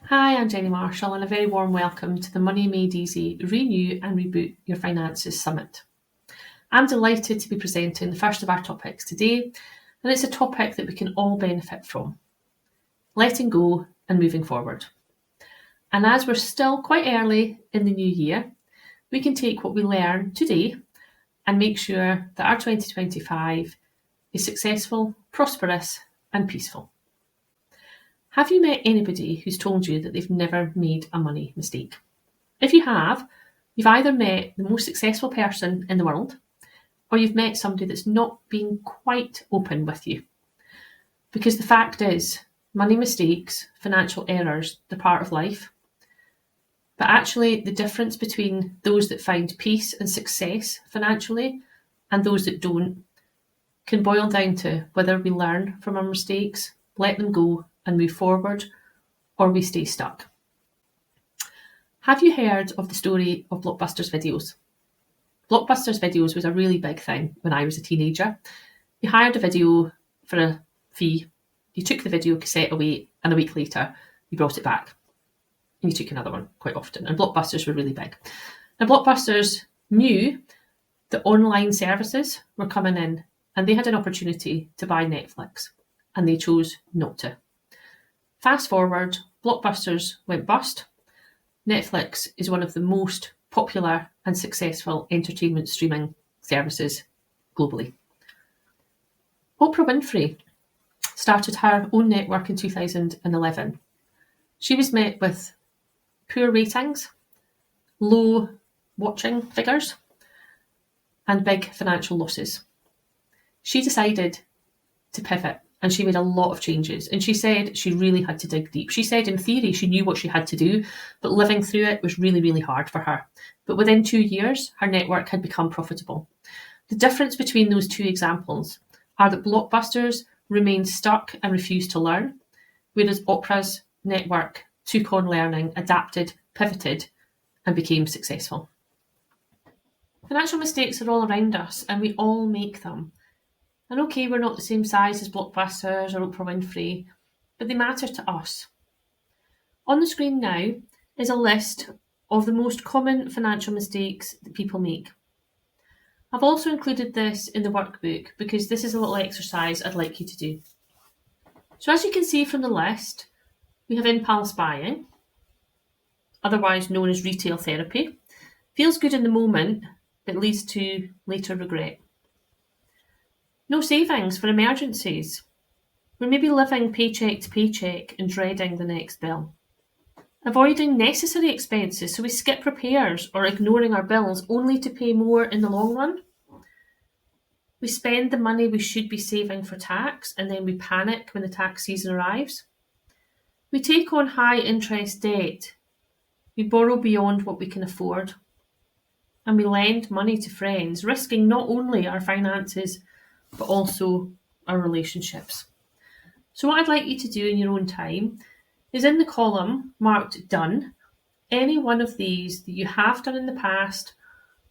Hi, I'm Jenny Marshall, and a very warm welcome to the Money Made Easy Renew and Reboot Your Finances Summit. I'm delighted to be presenting the first of our topics today, and it's a topic that we can all benefit from: letting go and moving forward. And as we're still quite early in the new year, we can take what we learn today and make sure that our 2025 is successful, prosperous, and peaceful. Have you met anybody who's told you that they've never made a money mistake? If you have, you've either met the most successful person in the world, or you've met somebody that's not being quite open with you. Because the fact is, money mistakes, financial errors, they're part of life. But actually, the difference between those that find peace and success financially and those that don't can boil down to whether we learn from our mistakes, let them go and move forward, or we stay stuck. Have you heard of the story of Blockbuster's videos? Blockbuster's videos was a really big thing when I was a teenager. You hired a video for a fee, you took the video cassette away, and a week later you brought it back. And you took another one quite often. And Blockbusters were really big. And Blockbusters knew that online services were coming in and they had an opportunity to buy Netflix, and they chose not to. Fast forward, Blockbusters went bust. Netflix is one of the most popular and successful entertainment streaming services globally. Oprah Winfrey started her own network in 2011. She was met with poor ratings, low watching figures, and big financial losses. She decided to pivot, and she made a lot of changes, and she said she really had to dig deep. She said in theory she knew what she had to do, but living through it was really, really hard for her. But within 2 years, her network had become profitable. The difference between those two examples are that Blockbusters remained stuck and refused to learn, whereas Oprah's network took on learning, adapted, pivoted, and became successful. Financial mistakes are all around us, and we all make them. And okay, we're not the same size as Blockbusters or Oprah Winfrey, but they matter to us. On the screen now is a list of the most common financial mistakes that people make. I've also included this in the workbook because this is a little exercise I'd like you to do. So as you can see from the list, we have impulse buying, otherwise known as retail therapy. Feels good in the moment, but leads to later regret. No savings for emergencies. We're maybe living paycheck to paycheck and dreading the next bill. Avoiding necessary expenses, so we skip repairs or ignoring our bills only to pay more in the long run. We spend the money we should be saving for tax, and then we panic when the tax season arrives. We take on high interest debt. We borrow beyond what we can afford. And we lend money to friends, risking not only our finances, but also our relationships. So what I'd like you to do in your own time is, in the column marked done, any one of these that you have done in the past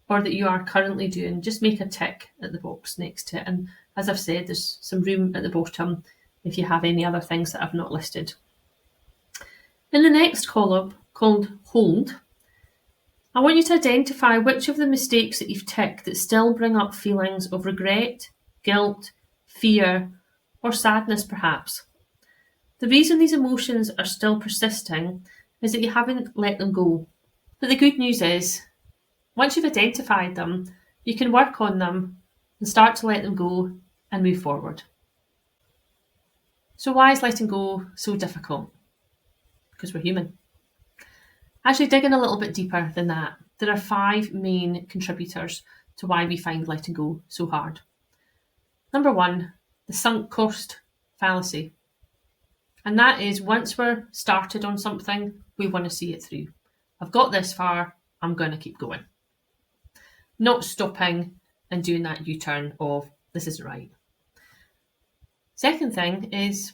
or that you are currently doing, just make a tick at the box next to it. And as I've said, there's some room at the bottom if you have any other things that I've not listed. In the next column, called hold, I want you to identify which of the mistakes that you've ticked that still bring up feelings of regret, guilt, fear, or sadness perhaps. The reason these emotions are still persisting is that you haven't let them go. But the good news is, once you've identified them, you can work on them and start to let them go and move forward. So why is letting go so difficult? Because we're human. Actually, digging a little bit deeper than that, there are 5 main contributors to why we find letting go so hard. Number 1, the sunk cost fallacy. And that is, once we're started on something, we want to see it through. I've got this far, I'm going to keep going. Not stopping and doing that U-turn of, this isn't right. Second thing is,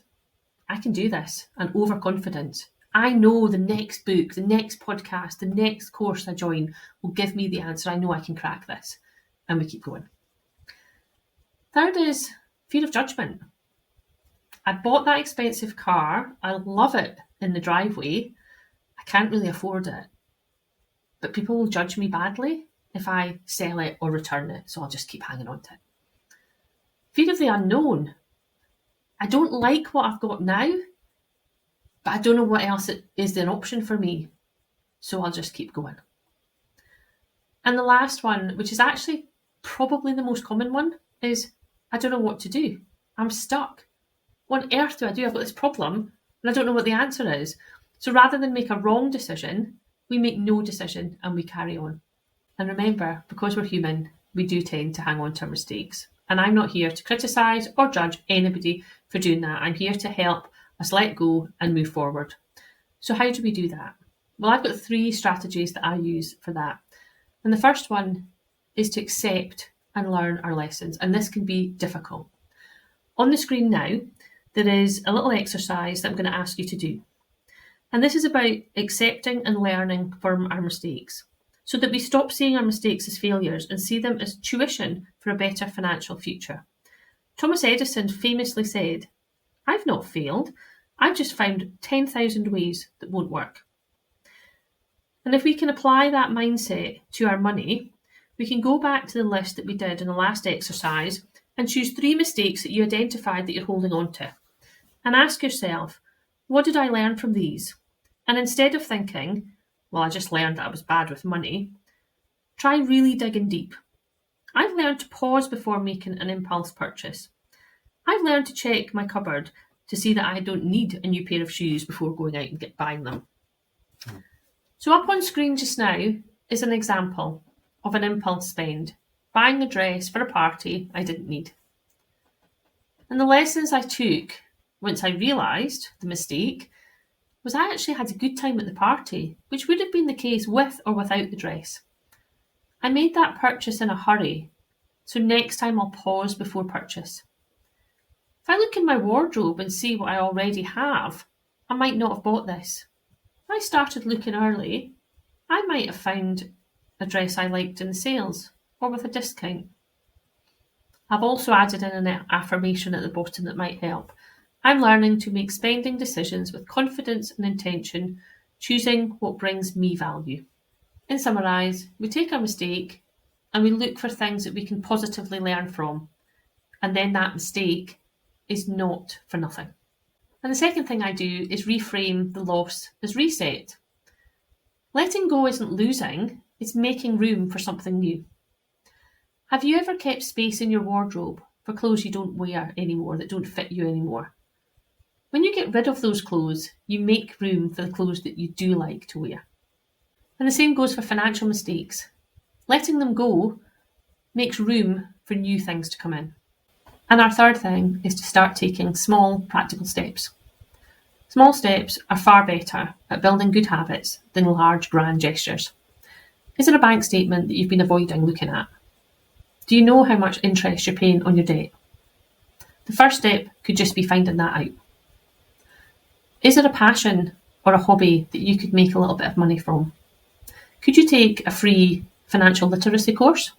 I can do this, and overconfidence. I know the next book, the next podcast, the next course I join will give me the answer. I know I can crack this. And we keep going. Third is fear of judgment. I bought that expensive car. I love it in the driveway, I can't really afford it, but people will judge me badly if I sell it or return it, so I'll just keep hanging on to it. Fear of the unknown. I don't like what I've got now, but I don't know what else is an option for me, so I'll just keep going. And the last one, which is actually probably the most common one, is I don't know what to do. I'm stuck. What on earth do I do? I've got this problem and I don't know what the answer is. So rather than make a wrong decision, we make no decision and we carry on. And remember, because we're human, we do tend to hang on to our mistakes. And I'm not here to criticise or judge anybody for doing that. I'm here to help us let go and move forward. So how do we do that? Well, I've got 3 strategies that I use for that. And the first one is to accept and learn our lessons. And this can be difficult. On the screen now, there is a little exercise that I'm going to ask you to do. And this is about accepting and learning from our mistakes so that we stop seeing our mistakes as failures and see them as tuition for a better financial future. Thomas Edison famously said, "I've not failed. I've just found 10,000 ways that won't work." And if we can apply that mindset to our money, we can go back to the list that we did in the last exercise and choose 3 mistakes that you identified that you're holding on to. And ask yourself, what did I learn from these? And instead of thinking, well, I just learned that I was bad with money, try really digging deep. I've learned to pause before making an impulse purchase. I've learned to check my cupboard to see that I don't need a new pair of shoes before going out and buying them. So up on screen just now is an example of an impulse spend, buying a dress for a party I didn't need. And the lessons I took once I realised the mistake was I actually had a good time at the party, which would have been the case with or without the dress. I made that purchase in a hurry, so next time I'll pause before purchase. If I look in my wardrobe and see what I already have, I might not have bought this. If I started looking early, I might have found a dress I liked in the sales or with a discount. I've also added in an affirmation at the bottom that might help. I'm learning to make spending decisions with confidence and intention, choosing what brings me value. In summarise, we take our mistake and we look for things that we can positively learn from, and then that mistake is not for nothing. And the second thing I do is reframe the loss as reset. Letting go isn't losing, it's making room for something new. Have you ever kept space in your wardrobe for clothes you don't wear anymore, that don't fit you anymore? When you get rid of those clothes, you make room for the clothes that you do like to wear. And the same goes for financial mistakes. Letting them go makes room for new things to come in. And our third thing is to start taking small, practical steps. Small steps are far better at building good habits than large, grand gestures. Is there a bank statement that you've been avoiding looking at? Do you know how much interest you're paying on your debt? The first step could just be finding that out. Is there a passion or a hobby that you could make a little bit of money from? Could you take a free financial literacy course?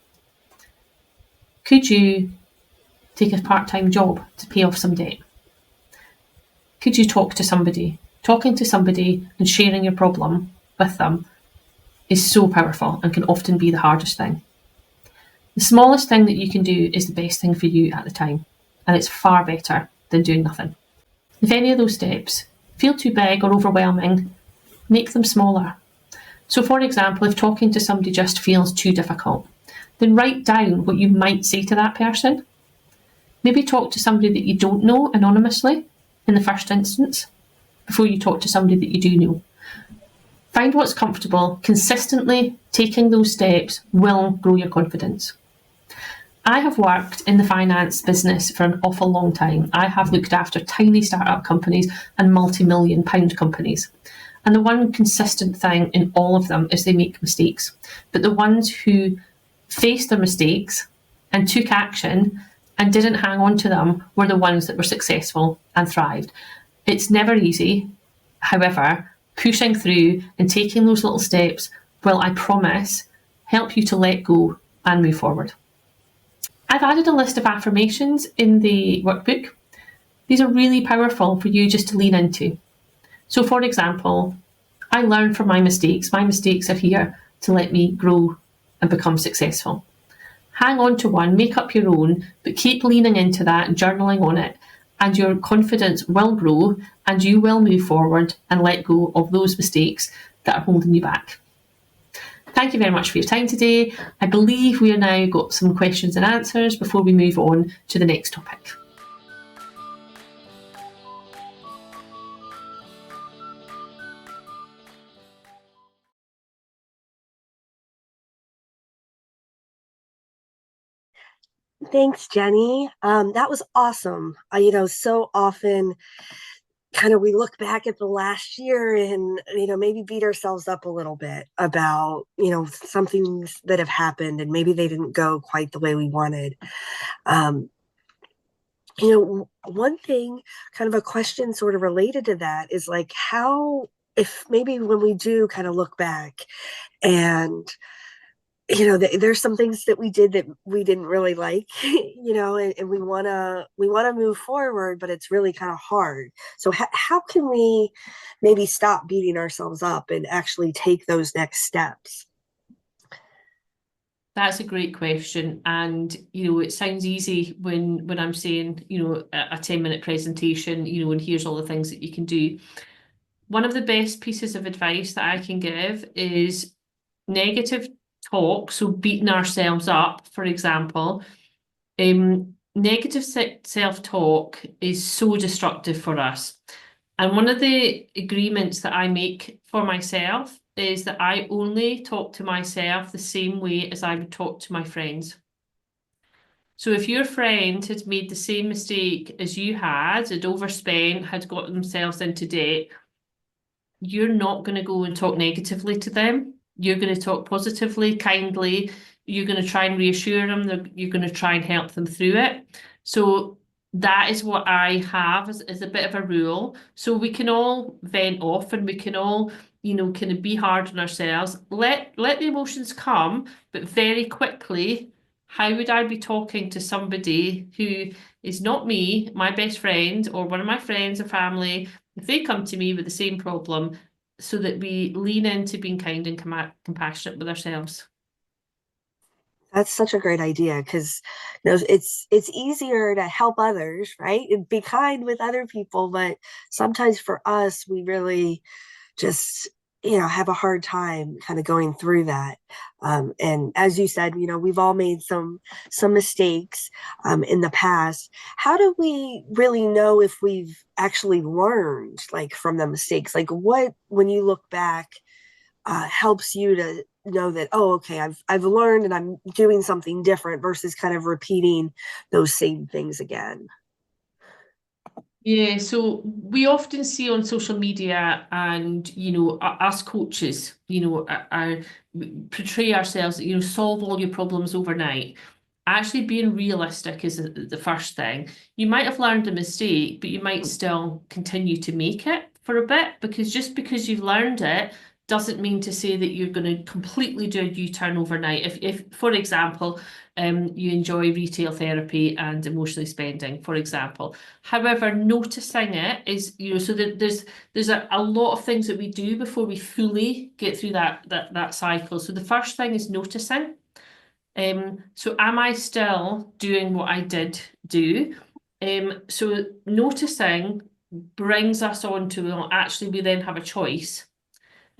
Could you take a part-time job to pay off some debt? Could you talk to somebody? Talking to somebody and sharing your problem with them is so powerful and can often be the hardest thing. The smallest thing that you can do is the best thing for you at the time, and it's far better than doing nothing. If any of those steps feel too big or overwhelming, make them smaller. So for example, if talking to somebody just feels too difficult, then write down what you might say to that person. Maybe talk to somebody that you don't know anonymously in the first instance before you talk to somebody that you do know. Find what's comfortable. Consistently taking those steps will grow your confidence. I have worked in the finance business for an awful long time. I have looked after tiny startup companies and multi-million pound companies. And the one consistent thing in all of them is they make mistakes. But the ones who faced their mistakes and took action and didn't hang on to them were the ones that were successful and thrived. It's never easy. However, pushing through and taking those little steps will, I promise, help you to let go and move forward. I've added a list of affirmations in the workbook. These are really powerful for you just to lean into. So for example, I learn from my mistakes. My mistakes are here to let me grow and become successful. Hang on to one, make up your own, but keep leaning into that and journaling on it, and your confidence will grow and you will move forward and let go of those mistakes that are holding you back. Thank you very much for your time today. I believe we have now got some questions and answers before we move on to the next topic. Thanks, Jenny. That was awesome. So often kind of we look back at the last year and, maybe beat ourselves up a little bit about, some things that have happened and maybe they didn't go quite the way we wanted. Um, One thing, kind of a question sort of related to that is like how, if maybe when we do kind of look back and there's some things that we did that we didn't really like, and we want to move forward, but it's really kind of hard. So how can we maybe stop beating ourselves up and actually take those next steps? That's a great question. And, it sounds easy when I'm saying, a 10-minute presentation, and here's all the things that you can do. One of the best pieces of advice that I can give is negative talk. So beating ourselves up, for example, negative self-talk is so destructive for us. And one of the agreements that I make for myself is that I only talk to myself the same way as I would talk to my friends. So if your friend had made the same mistake as you had overspent, had got themselves into debt, you're not going to go and talk negatively to them. You're going to talk positively, kindly. You're going to try and reassure them. You're going to try and help them through it. So that is what I have as a bit of a rule. So we can all vent off and we can all, kind of be hard on ourselves. Let the emotions come, but very quickly, how would I be talking to somebody who is not me, my best friend, or one of my friends or family, if they come to me with the same problem, so that we lean into being kind and compassionate with ourselves? That's such a great idea because it's easier to help others, right? And be kind with other people, but sometimes for us, we really just have a hard time kind of going through that. And as you said, we've all made some mistakes in the past. How do we really know if we've actually learned like from the mistakes? Like what, when you look back, helps you to know that, oh, okay, I've learned and I'm doing something different versus kind of repeating those same things again? Yeah, so we often see on social media and, us coaches, portray ourselves, solve all your problems overnight. Actually being realistic is the first thing. You might have learned a mistake, but you might still continue to make it for a bit, because just because you've learned it doesn't mean to say that you're going to completely do a U-turn overnight. If for example, you enjoy retail therapy and emotionally spending, for example. However, noticing it is, so that there's a lot of things that we do before we fully get through that cycle. So the first thing is noticing. So am I still doing what I did do? So noticing brings us on to, well, actually we then have a choice.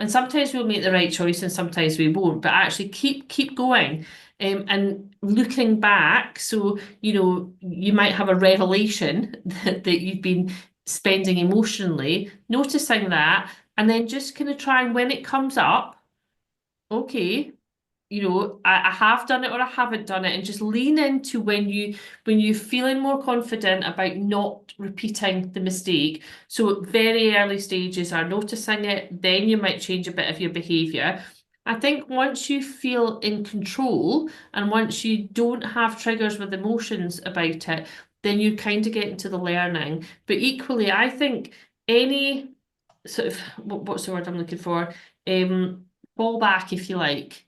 And sometimes we'll make the right choice and sometimes we won't, but actually keep going. And looking back, so you might have a revelation that you've been spending emotionally, noticing that, and then just kind of trying when it comes up, okay, I have done it or I haven't done it, and just lean into when you're feeling more confident about not repeating the mistake. So very early stages are noticing it, then you might change a bit of your behavior. I think once you feel in control and once you don't have triggers with emotions about it, then you kind of get into the learning. But equally, I think any sort of what's the word I'm looking for? Um, Fallback, if you like,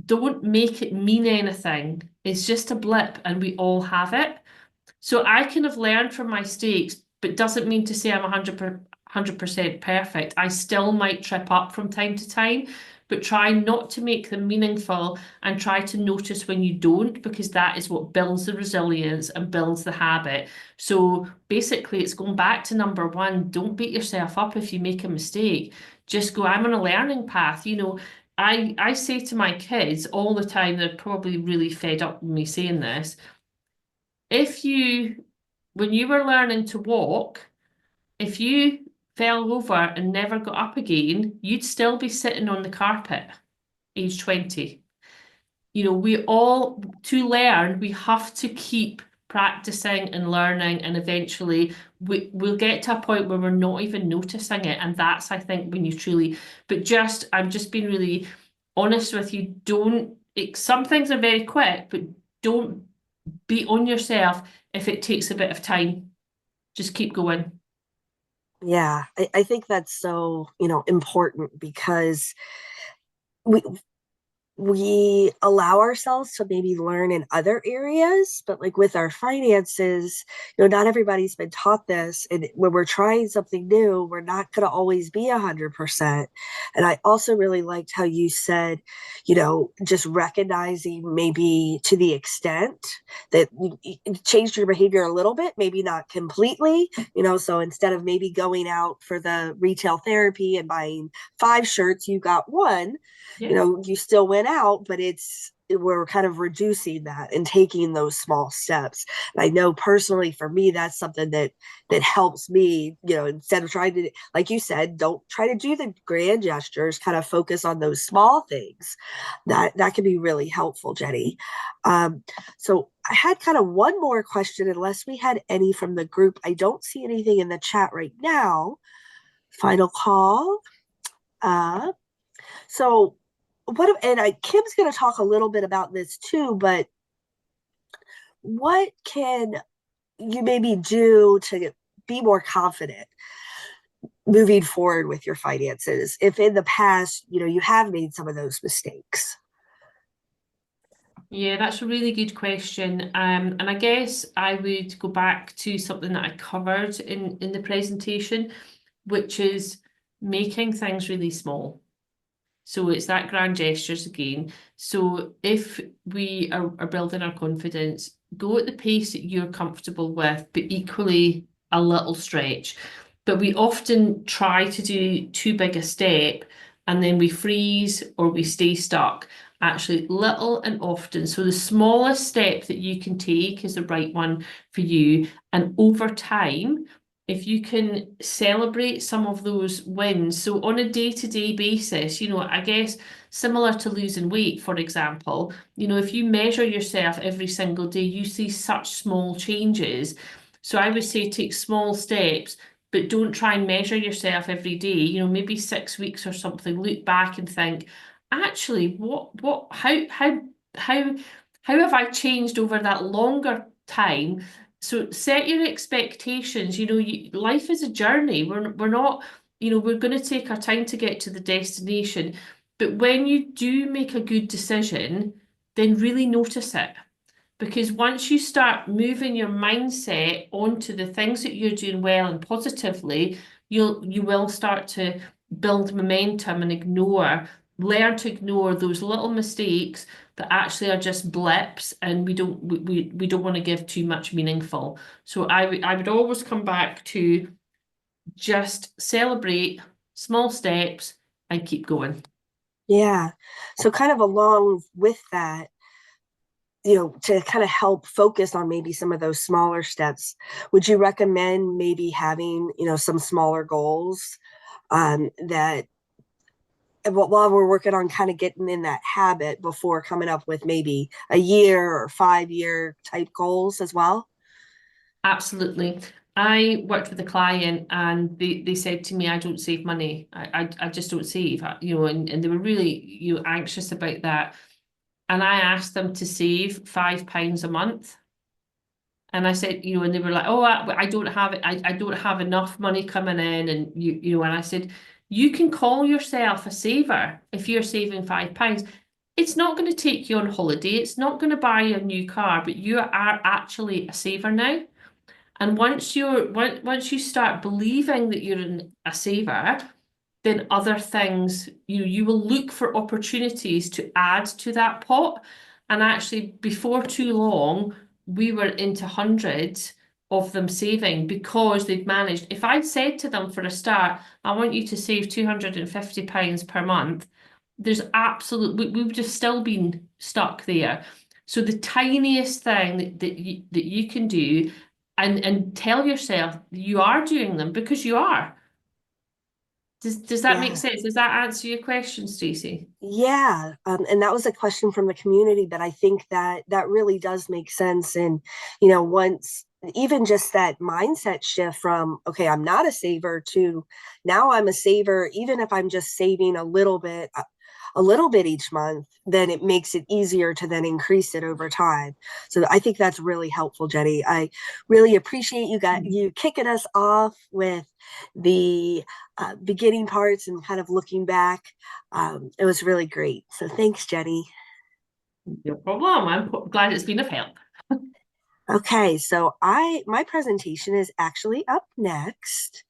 don't make it mean anything. It's just a blip and we all have it. So I can have learned from my mistakes, but doesn't mean to say I'm 100% perfect. I still might trip up from time to time, but try not to make them meaningful and try to notice when you don't, because that is what builds the resilience and builds the habit. So basically, it's going back to number one. Don't beat yourself up if you make a mistake. Just go, I'm on a learning path. I say to my kids all the time, they're probably really fed up with me saying this. If you, when you were learning to walk, if you fell over and never got up again, you'd still be sitting on the carpet, age 20. We all, to learn, we have to keep practicing and learning, and eventually we'll get to a point where we're not even noticing it. And that's, I think, when you truly, but I'm just being really honest with you. Some things are very quick, but don't beat on yourself if it takes a bit of time. Just keep going. Yeah, I think that's so, important because we we allow ourselves to maybe learn in other areas, but like with our finances, not everybody's been taught this. And when we're trying something new, we're not going to always be 100%. And I also really liked how you said, just recognizing maybe to the extent that you changed your behavior a little bit, maybe not completely, so instead of maybe going out for the retail therapy and buying 5 shirts, you got one. Yeah. You still went out, but we're kind of reducing that and taking those small steps. And I know personally for me, that's something that helps me, instead of trying to, like you said, don't try to do the grand gestures, kind of focus on those small things. That can be really helpful, Jenny. So I had kind of one more question, unless we had any from the group. I don't see anything in the chat right now. Final call. So Kim's going to talk a little bit about this too, but what can you maybe do to be more confident moving forward with your finances if in the past, you have made some of those mistakes? Yeah, that's a really good question. And I guess I would go back to something that I covered in the presentation, which is making things really small. So it's that grand gestures again. So if we are building our confidence, go at the pace that you're comfortable with, but equally a little stretch. But we often try to do too big a step and then we freeze or we stay stuck. Actually, little and often. So the smallest step that you can take is the right one for you. And over time, if you can celebrate some of those wins. So on a day-to-day basis, I guess similar to losing weight, for example, if you measure yourself every single day, you see such small changes. So I would say take small steps, but don't try and measure yourself every day. Maybe 6 weeks or something, look back and think, actually, how, how have I changed over that longer time? So set your expectations. Life is a journey. We're not, we're going to take our time to get to the destination. But when you do make a good decision, then really notice it. Because once you start moving your mindset onto the things that you're doing well and positively, you will start to build momentum and learn to ignore those little mistakes that actually are just blips, and we don't want to give too much meaningful. So I would always come back to just celebrate small steps and keep going. Yeah. So kind of along with that, to kind of help focus on maybe some of those smaller steps, would you recommend maybe having, some smaller goals that while we're working on kind of getting in that habit before coming up with maybe a year or 5-year type goals as well? Absolutely. I worked with a client and they said to me, I don't save money. I just don't save, and they were really, anxious about that. And I asked them to save £5 a month. And I said, and they were like, oh, I don't have it. I don't have enough money coming in. And and I said, you can call yourself a saver if you're saving £5. It's not going to take you on holiday. It's not going to buy you a new car, but you are actually a saver now. And once you start believing that you're a saver, then other things, you will look for opportunities to add to that pot. And actually, before too long, we were into hundreds of them saving because they'd managed. If I'd said to them for a start, I want you to save £250 per month, there's we've just still been stuck there. So the tiniest thing that you can do and tell yourself you are doing them because you are. Does that make Yeah. sense? Does that answer your question, Stacey? Yeah, and that was a question from the community, but I think that that really does make sense. And once even just that mindset shift from okay, I'm not a saver to now I'm a saver, even if I'm just saving a little bit each month, then it makes it easier to then increase it over time. So I think that's really helpful, Jenny. I really appreciate you kicking us off with the beginning parts and kind of looking back. It was really great. So thanks, Jenny. No problem. I'm glad it's been of help. Okay, so I my presentation is actually up next.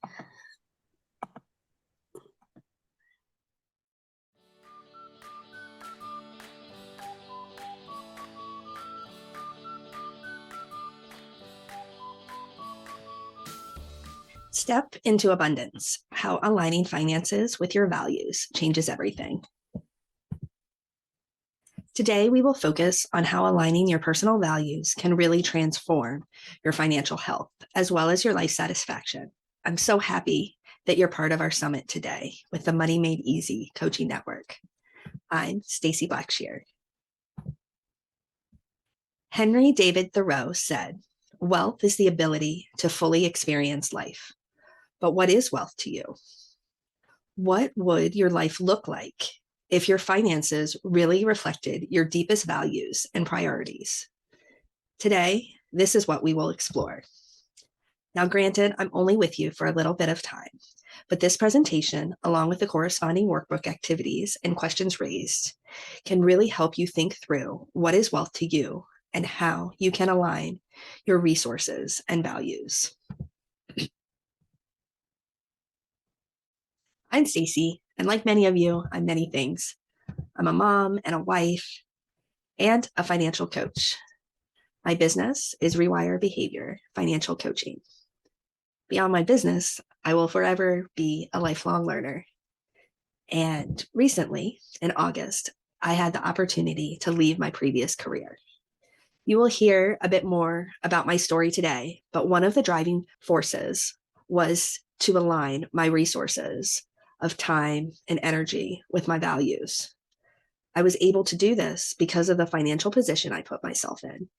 Step into abundance, how aligning finances with your values changes everything. Today, we will focus on how aligning your personal values can really transform your financial health as well as your life satisfaction. I'm so happy that you're part of our summit today with the Money Made Easy Coaching Network. I'm Stacey Blackshear. Henry David Thoreau said, "Wealth is the ability to fully experience life. But what is wealth to you? What would your life look like if your finances really reflected your deepest values and priorities?" Today, this is what we will explore. Now, granted, I'm only with you for a little bit of time, but this presentation, along with the corresponding workbook activities and questions raised, can really help you think through what is wealth to you and how you can align your resources and values. I'm Stacey, and like many of you, I'm many things. I'm a mom and a wife and a financial coach. My business is Rewire Behavior Financial Coaching. Beyond my business, I will forever be a lifelong learner. And recently, in August, I had the opportunity to leave my previous career. You will hear a bit more about my story today, but one of the driving forces was to align my resources of time and energy with my values. I was able to do this because of the financial position I put myself in.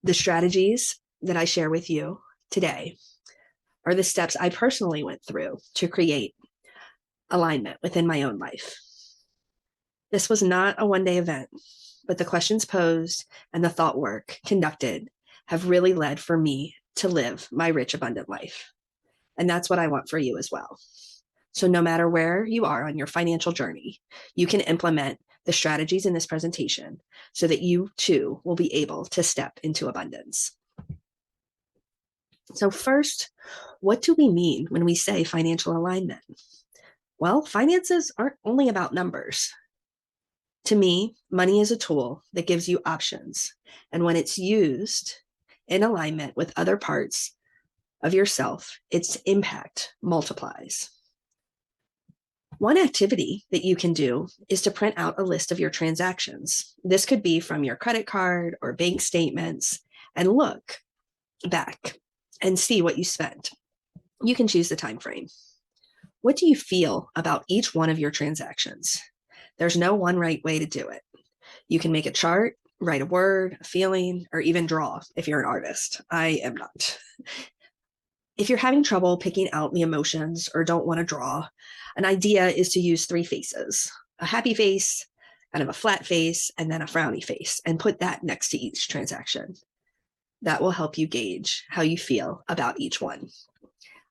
The strategies that I share with you today are the steps I personally went through to create alignment within my own life. This was not a one-day event, but the questions posed and the thought work conducted have really led for me to live my rich, abundant life. And that's what I want for you as well. So no matter where you are on your financial journey, you can implement the strategies in this presentation so that you too will be able to step into abundance. So first, what do we mean when we say financial alignment? Well, finances aren't only about numbers. To me, money is a tool that gives you options. And when it's used in alignment with other parts of yourself, its impact multiplies. One activity that you can do is to print out a list of your transactions. This could be from your credit card or bank statements, and look back and see what you spent. You can choose the time frame. What do you feel about each one of your transactions? There's no one right way to do it. You can make a chart, write a word, a feeling, or even draw if you're an artist. I am not. If you're having trouble picking out the emotions or don't want to draw, an idea is to use 3 faces: a happy face, kind of a flat face, and then a frowny face, and put that next to each transaction. That will help you gauge how you feel about each one.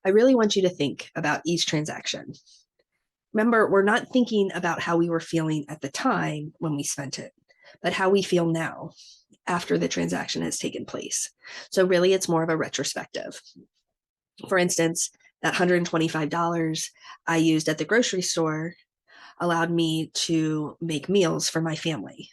I really want you to think about each transaction. Remember, we're not thinking about how we were feeling at the time when we spent it, but how we feel now after the transaction has taken place. So really, it's more of a retrospective. For instance, that $125 I used at the grocery store allowed me to make meals for my family.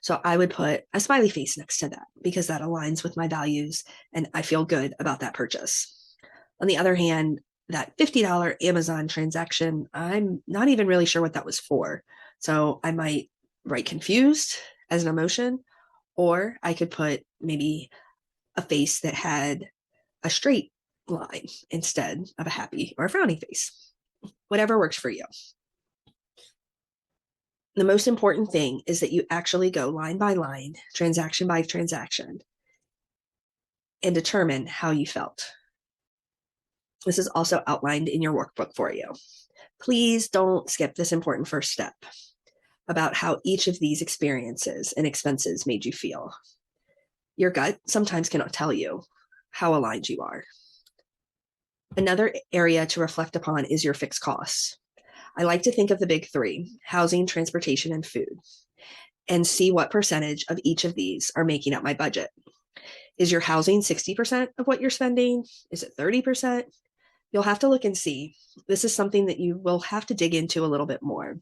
So I would put a smiley face next to that because that aligns with my values and I feel good about that purchase. On the other hand, that $50 Amazon transaction, I'm not even really sure what that was for. So I might write confused as an emotion, or I could put maybe a face that had a straight line instead of a happy or a frowny face. Whatever works for you. The most important thing is that you actually go line by line, transaction by transaction, and determine how you felt. This is also outlined in your workbook for you. Please don't skip this important first step about how each of these experiences and expenses made you feel. Your gut sometimes cannot tell you how aligned you are. Another area to reflect upon is your fixed costs. I like to think of the big three: housing, transportation, and food, and see what percentage of each of these are making up my budget. Is your housing 60% of what you're spending? Is it 30%? You'll have to look and see. This is something that you will have to dig into a little bit more.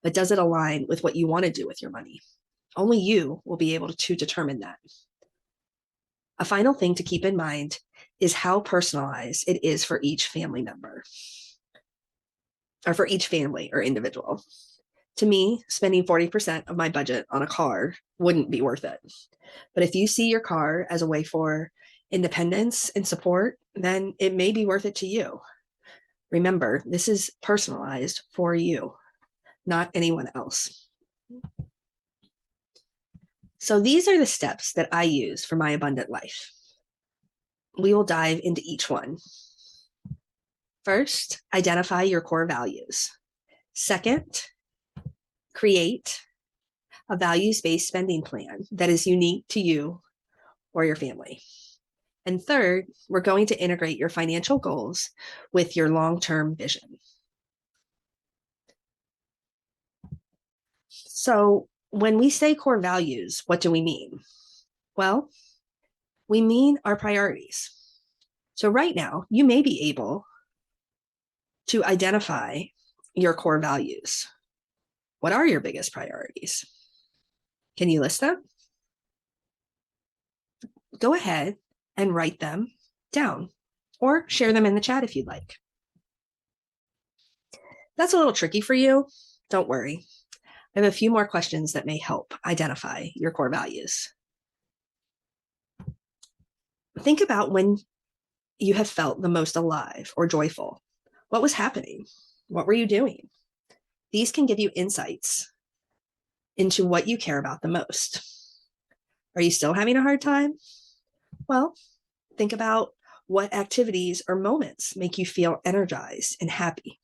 But does it align with what you want to do with your money? Only you will be able to determine that. A final thing to keep in mind is how personalized it is for each family member, or for each family or individual. To me, spending 40% of my budget on a car wouldn't be worth it. But if you see your car as a way for independence and support, then it may be worth it to you. Remember, this is personalized for you, not anyone else. So these are the steps that I use for my abundant life. We will dive into each one. First, identify your core values. Second, create a values-based spending plan that is unique to you or your family. And third, we're going to integrate your financial goals with your long-term vision. So when we say core values, what do we mean? Well, we mean our priorities. So right now, you may be able to identify your core values. What are your biggest priorities? Can you list them? Go ahead and write them down or share them in the chat if you'd like. That's a little tricky for you. Don't worry. I have a few more questions that may help identify your core values. Think about when you have felt the most alive or joyful. What was happening? What were you doing? These can give you insights into what you care about the most. Are you still having a hard time? Well, think about what activities or moments make you feel energized and happy.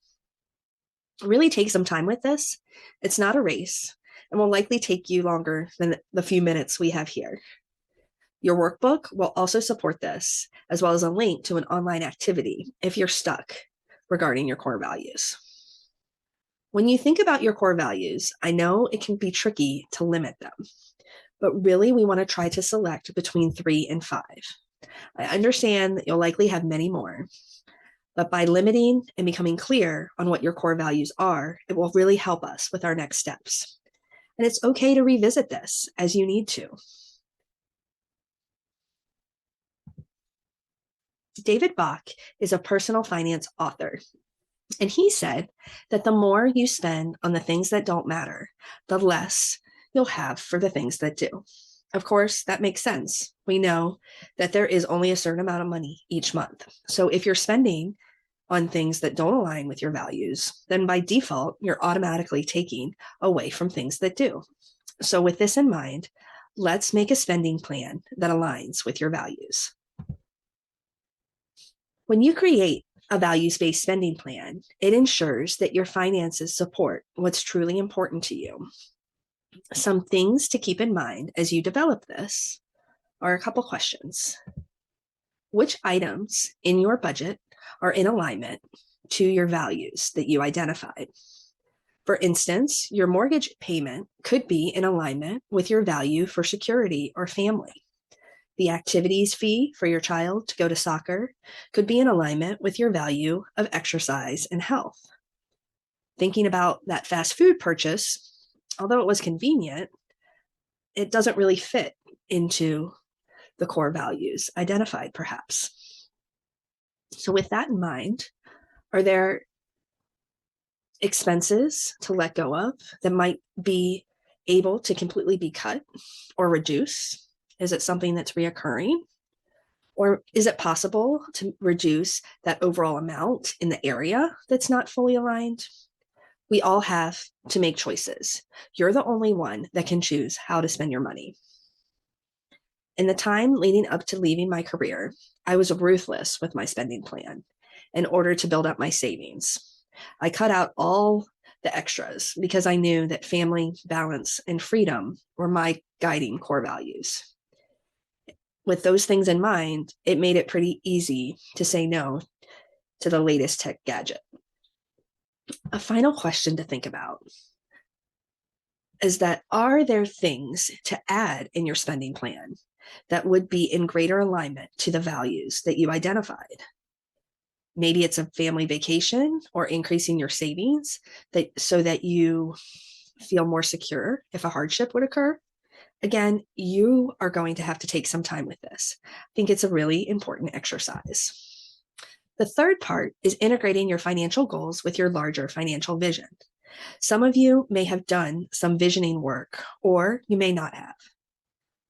Really take some time with this. It's not a race and will likely take you longer than the few minutes we have here. Your workbook will also support this, as well as a link to an online activity if you're stuck regarding your core values. When you think about your core values, I know it can be tricky to limit them, but really we want to try to select between 3 and 5. I understand that you'll likely have many more, but by limiting and becoming clear on what your core values are, it will really help us with our next steps. And it's okay to revisit this as you need to. David Bach is a personal finance author, and he said that the more you spend on the things that don't matter, the less you'll have for the things that do. Of course, that makes sense. We know that there is only a certain amount of money each month. So if you're spending on things that don't align with your values, then by default, you're automatically taking away from things that do. So with this in mind, let's make a spending plan that aligns with your values. When you create a values-based spending plan, it ensures that your finances support what's truly important to you. Some things to keep in mind as you develop this are a couple questions. Which items in your budget are in alignment to your values that you identified? For instance, your mortgage payment could be in alignment with your value for security or family. The activities fee for your child to go to soccer could be in alignment with your value of exercise and health. Thinking about that fast food purchase, although it was convenient, it doesn't really fit into the core values identified, perhaps. So with that in mind, are there expenses to let go of that might be able to completely be cut or reduce? Is it something that's reoccurring? Or is it possible to reduce that overall amount in the area that's not fully aligned? We all have to make choices. You're the only one that can choose how to spend your money. In the time leading up to leaving my career, I was ruthless with my spending plan in order to build up my savings. I cut out all the extras because I knew that family, balance, and freedom were my guiding core values. With those things in mind, it made it pretty easy to say no to the latest tech gadget. A final question to think about is that, are there things to add in your spending plan that would be in greater alignment to the values that you identified? Maybe it's a family vacation or increasing your savings so that you feel more secure if a hardship would occur. Again, you are going to have to take some time with this. I think it's a really important exercise. The third part is integrating your financial goals with your larger financial vision. Some of you may have done some visioning work, or you may not have.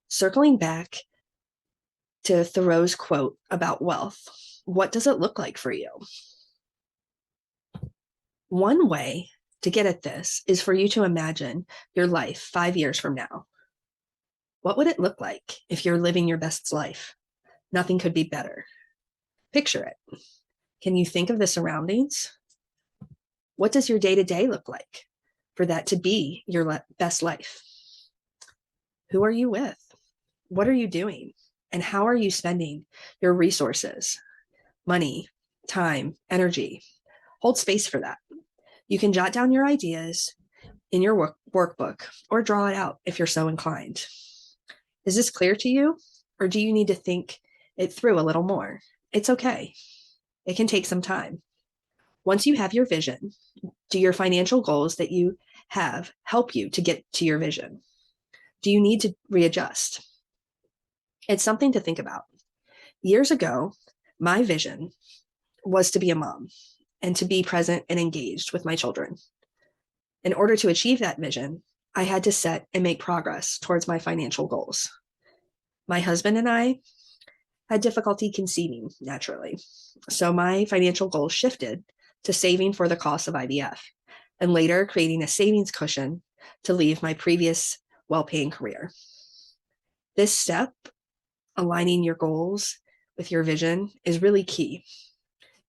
Circling back to Thoreau's quote about wealth, what does it look like for you? One way to get at this is for you to imagine your life 5 years from now. What would it look like if you're living your best life? Nothing could be better. Picture it. Can you think of the surroundings? What does your day-to-day look like for that to be your best life? Who are you with? What are you doing? And how are you spending your resources, money, time, energy? Hold space for that. You can jot down your ideas in your workbook or draw it out if you're so inclined. Is this clear to you, or do you need to think it through a little more? It's okay. It can take some time. Once you have your vision, do your financial goals that you have help you to get to your vision? Do you need to readjust? It's something to think about. Years ago, my vision was to be a mom and to be present and engaged with my children. In order to achieve that vision, I had to set and make progress towards my financial goals. My husband and I had difficulty conceiving naturally, so my financial goals shifted to saving for the cost of IVF and later creating a savings cushion to leave my previous well-paying career. This step, aligning your goals with your vision, is really key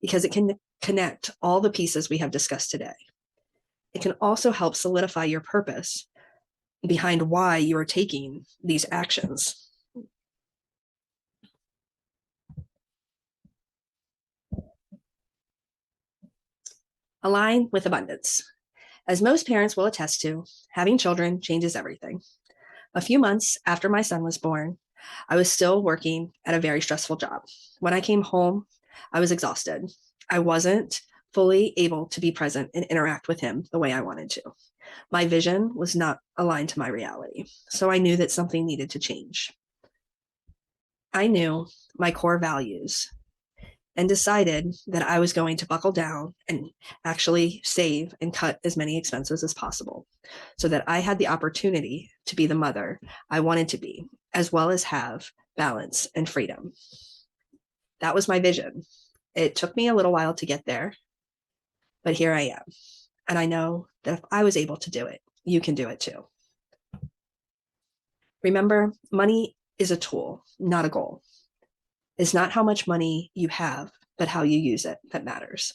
because it can connect all the pieces we have discussed today. It can also help solidify your purpose behind why you are taking these actions. Align with abundance. As most parents will attest to, having children changes everything. A few months after my son was born, I was still working at a very stressful job. When I came home, I was exhausted. I wasn't fully able to be present and interact with him the way I wanted to. My vision was not aligned to my reality, so I knew that something needed to change. I knew my core values and decided that I was going to buckle down and actually save and cut as many expenses as possible so that I had the opportunity to be the mother I wanted to be, as well as have balance and freedom. That was my vision. It took me a little while to get there, but here I am. And I know that if I was able to do it, you can do it too. Remember, money is a tool, not a goal. It's not how much money you have, but how you use it that matters.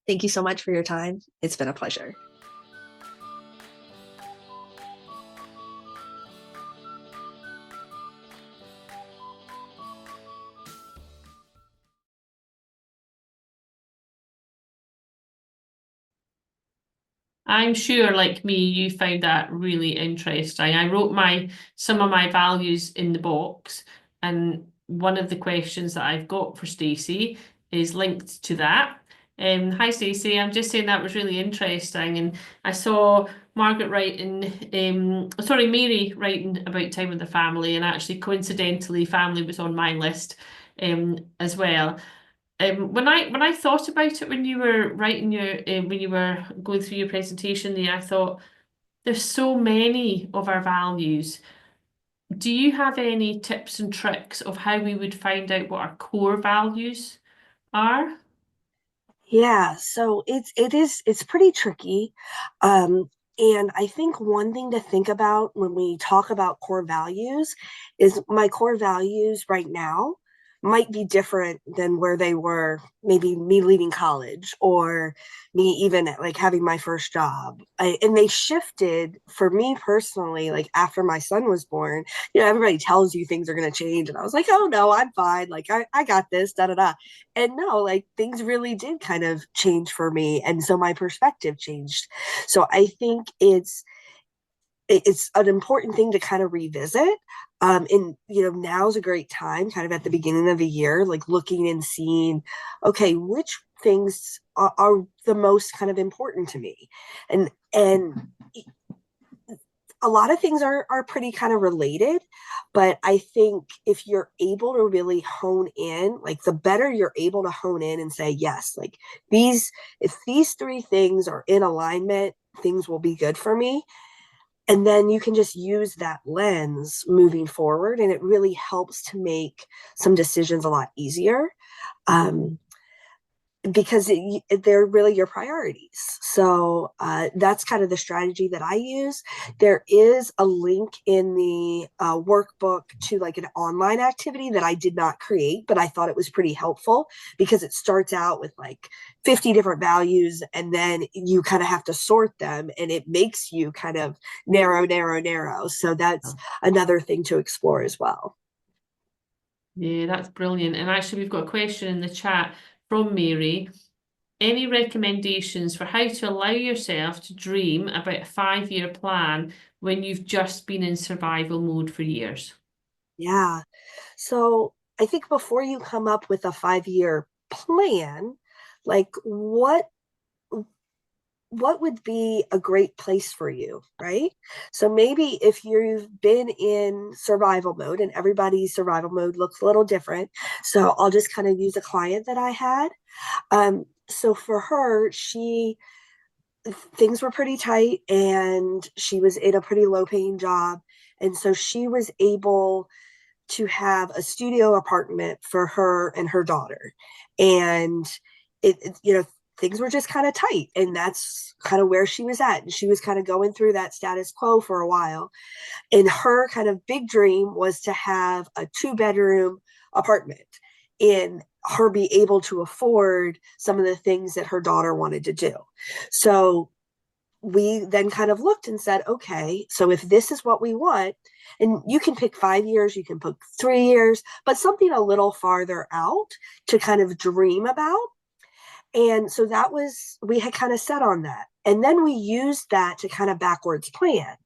Thank you so much for your time. It's been a pleasure. I'm sure, like me, you found that really interesting. I wrote some of my values in the box, and one of the questions that I've got for Stacey is linked to that. Hi Stacey, I'm just saying that was really interesting, and I saw Margaret writing, Mary writing about time with the family, and actually coincidentally, family was on my list, as well. When I thought about it when you were writing when you were going through your presentation there, I thought there's so many of our values. Do you have any tips and tricks of how we would find out what our core values are? Yeah, so it's pretty tricky. And I think one thing to think about when we talk about core values is my core values right now might be different than where they were maybe me leaving college or me even like having my first job. And they shifted for me personally, like after my son was born. Everybody tells you things are going to change. And I was like, oh no, I'm fine. Like I got this, da da da. And no, like things really did kind of change for me. And so my perspective changed. So I think it's an important thing to kind of revisit. And now's a great time, kind of at the beginning of the year, like looking and seeing, okay, which things are the most kind of important to me, and a lot of things are pretty kind of related, but I think if you're able to really hone in, like the better you're able to hone in and say, yes, like if these three things are in alignment, things will be good for me. And then you can just use that lens moving forward, and it really helps to make some decisions a lot easier. Because they're really your priorities. So that's kind of the strategy that I use. There is a link in the workbook to like an online activity that I did not create, but I thought it was pretty helpful because it starts out with like 50 different values, and then you kind of have to sort them, and it makes you kind of narrow. So that's another thing to explore as well. Yeah, that's brilliant. And actually, we've got a question in the chat from Mary. Any recommendations for how to allow yourself to dream about a 5-year plan when you've just been in survival mode for years? Yeah. So I think before you come up with a 5-year plan, like what would be a great place for you, right? So maybe if you've been in survival mode, and everybody's survival mode looks a little different. So I'll just kind of use a client that I had. So for her, things were pretty tight and she was in a pretty low paying job. And so she was able to have a studio apartment for her and her daughter. And things were just kind of tight. And that's kind of where she was at. And she was kind of going through that status quo for a while. And her kind of big dream was to have a 2-bedroom apartment and her be able to afford some of the things that her daughter wanted to do. So we then kind of looked and said, okay, so if this is what we want, and you can pick 5 years, you can pick 3 years, but something a little farther out to kind of dream about. And so we had kind of set on that. And then we used that to kind of backwards plan.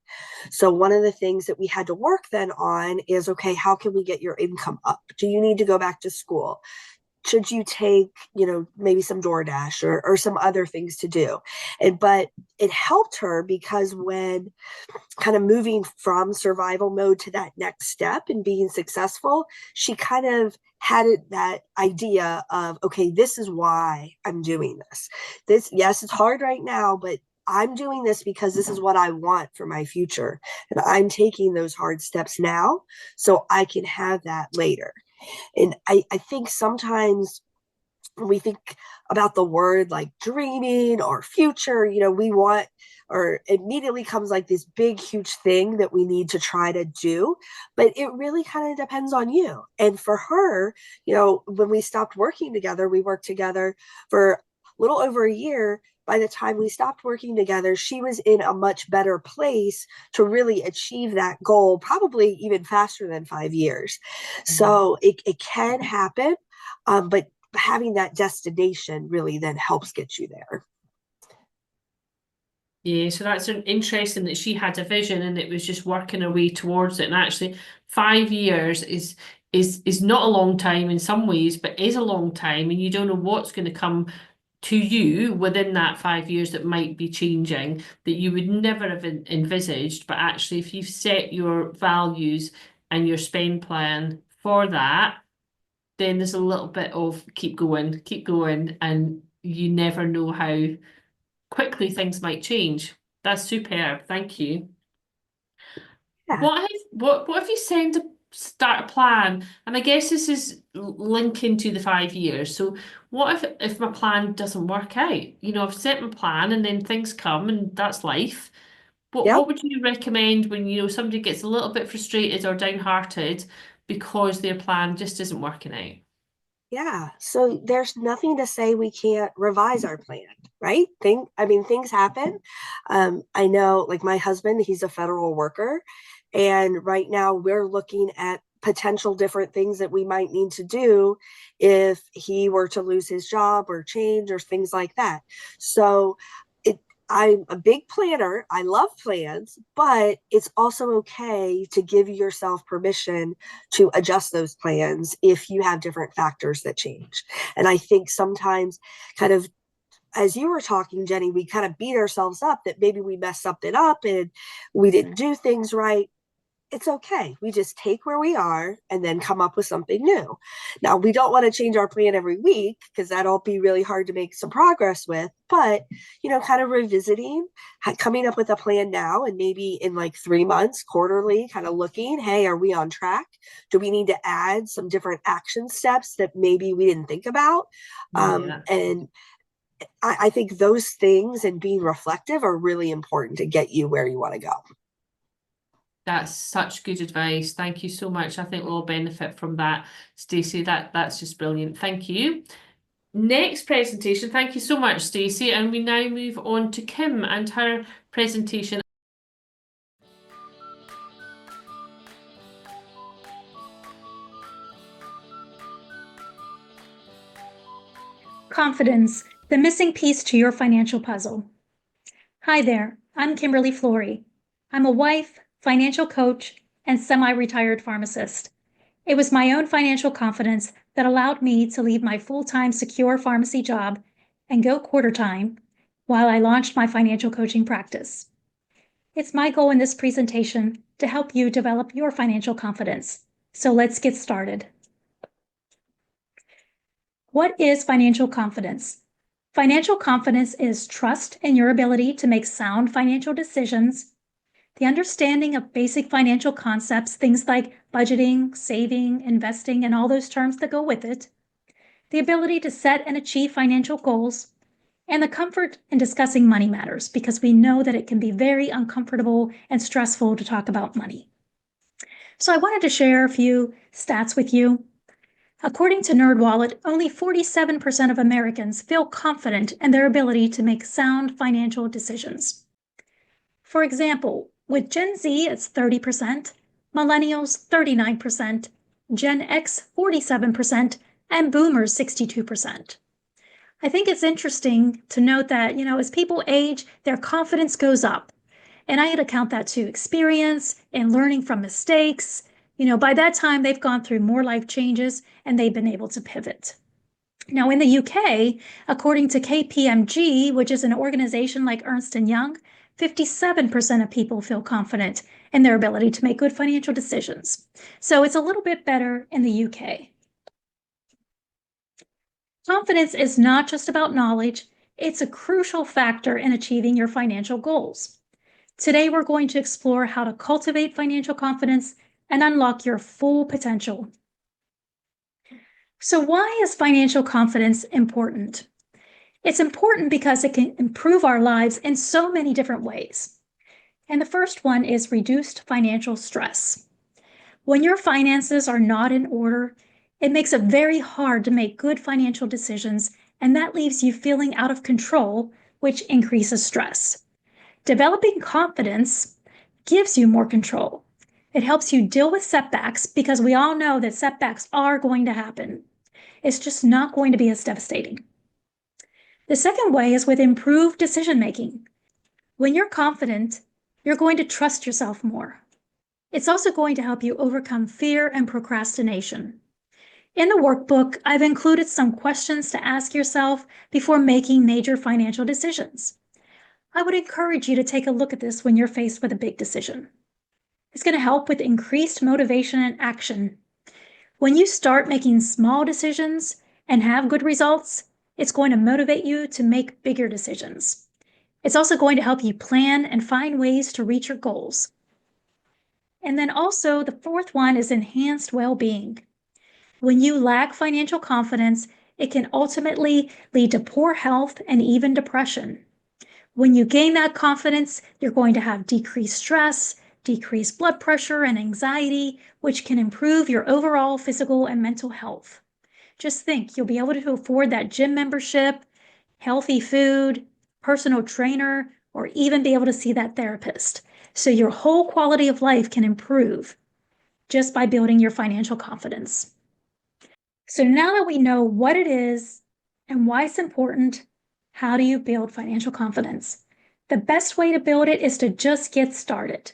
So one of the things that we had to work then on is, okay, how can we get your income up? Do you need to go back to school? Should you take, maybe some DoorDash or some other things to do? But it helped her because when kind of moving from survival mode to that next step and being successful, she kind of had that idea of, okay, this is why I'm doing this. Yes, it's hard right now, but I'm doing this because this is what I want for my future. And I'm taking those hard steps now so I can have that later. And I think sometimes when we think about the word like dreaming or future, we want, or immediately comes like this big, huge thing that we need to try to do. But it really kind of depends on you. And for her, when we stopped working together, we worked together for a little over a year. By the time we stopped working together, she was in a much better place to really achieve that goal, probably even faster than 5 years. So it can happen, but having that destination really then helps get you there. Yeah, so that's interesting that she had a vision and it was just working her way towards it. And actually, 5 years is not a long time in some ways, but is a long time, and you don't know what's going to come to you within that 5 years that might be changing that you would never have envisaged. But actually, if you've set your values and your spend plan for that, then there's a little bit of keep going, and you never know how quickly things might change. That's superb. Thank you. Yeah. What if you start a plan? And I guess this is linking to the 5 years. So what if my plan doesn't work out? You know, I've set my plan and then things come and that's life. Yep. What would you recommend when, you know, somebody gets a little bit frustrated or downhearted because their plan just isn't working out? Yeah. So there's nothing to say we can't revise our plan, right? Things happen. I know, like my husband, he's a federal worker, and right now we're looking at potential different things that we might need to do if he were to lose his job or change or things like that. So it I'm a big planner. I love plans, but it's also okay to give yourself permission to adjust those plans if you have different factors that change. And I think sometimes, kind of as you were talking, Jenny, we kind of beat ourselves up that maybe we messed something up and we didn't do things right. It's okay. We just take where we are and then come up with something new. Now, we don't want to change our plan every week because that'll be really hard to make some progress with. But, kind of revisiting, coming up with a plan now, and maybe in like 3 months, quarterly, kind of looking, hey, are we on track? Do we need to add some different action steps that maybe we didn't think about? Yeah. And I think those things and being reflective are really important to get you where you want to go. That's such good advice. Thank you so much. I think we'll all benefit from that, Stacey. That's just brilliant. Thank you. Next presentation. Thank you so much, Stacey. And we now move on to Kim and her presentation. Confidence, the missing piece to your financial puzzle. Hi there, I'm Kimberly Flory. I'm a wife, financial coach, and semi-retired pharmacist. It was my own financial confidence that allowed me to leave my full-time secure pharmacy job and go quarter-time while I launched my financial coaching practice. It's my goal in this presentation to help you develop your financial confidence. So let's get started. What is financial confidence? Financial confidence is trust in your ability to make sound financial decisions, the understanding of basic financial concepts, things like budgeting, saving, investing, and all those terms that go with it, the ability to set and achieve financial goals, and the comfort in discussing money matters because we know that it can be very uncomfortable and stressful to talk about money. So I wanted to share a few stats with you. According to NerdWallet, only 47% of Americans feel confident in their ability to make sound financial decisions. For example, with Gen Z, it's 30%, Millennials, 39%, Gen X, 47%, and Boomers, 62%. I think it's interesting to note that, as people age, their confidence goes up. And I had to count that to experience and learning from mistakes. By that time, they've gone through more life changes and they've been able to pivot. Now, in the UK, according to KPMG, which is an organization like Ernst & Young, 57% of people feel confident in their ability to make good financial decisions. So it's a little bit better in the UK. Confidence is not just about knowledge, it's a crucial factor in achieving your financial goals. Today, we're going to explore how to cultivate financial confidence and unlock your full potential. So why is financial confidence important? It's important because it can improve our lives in so many different ways. And the first one is reduced financial stress. When your finances are not in order, it makes it very hard to make good financial decisions, and that leaves you feeling out of control, which increases stress. Developing confidence gives you more control. It helps you deal with setbacks because we all know that setbacks are going to happen. It's just not going to be as devastating. The second way is with improved decision-making. When you're confident, you're going to trust yourself more. It's also going to help you overcome fear and procrastination. In the workbook, I've included some questions to ask yourself before making major financial decisions. I would encourage you to take a look at this when you're faced with a big decision. It's going to help with increased motivation and action. When you start making small decisions and have good results, it's going to motivate you to make bigger decisions. It's also going to help you plan and find ways to reach your goals. And then also, the fourth one is enhanced well-being. When you lack financial confidence, it can ultimately lead to poor health and even depression. When you gain that confidence, you're going to have decreased stress, decreased blood pressure and anxiety, which can improve your overall physical and mental health. Just think, you'll be able to afford that gym membership, healthy food, personal trainer, or even be able to see that therapist. So your whole quality of life can improve just by building your financial confidence. So now that we know what it is and why it's important, how do you build financial confidence? The best way to build it is to just get started.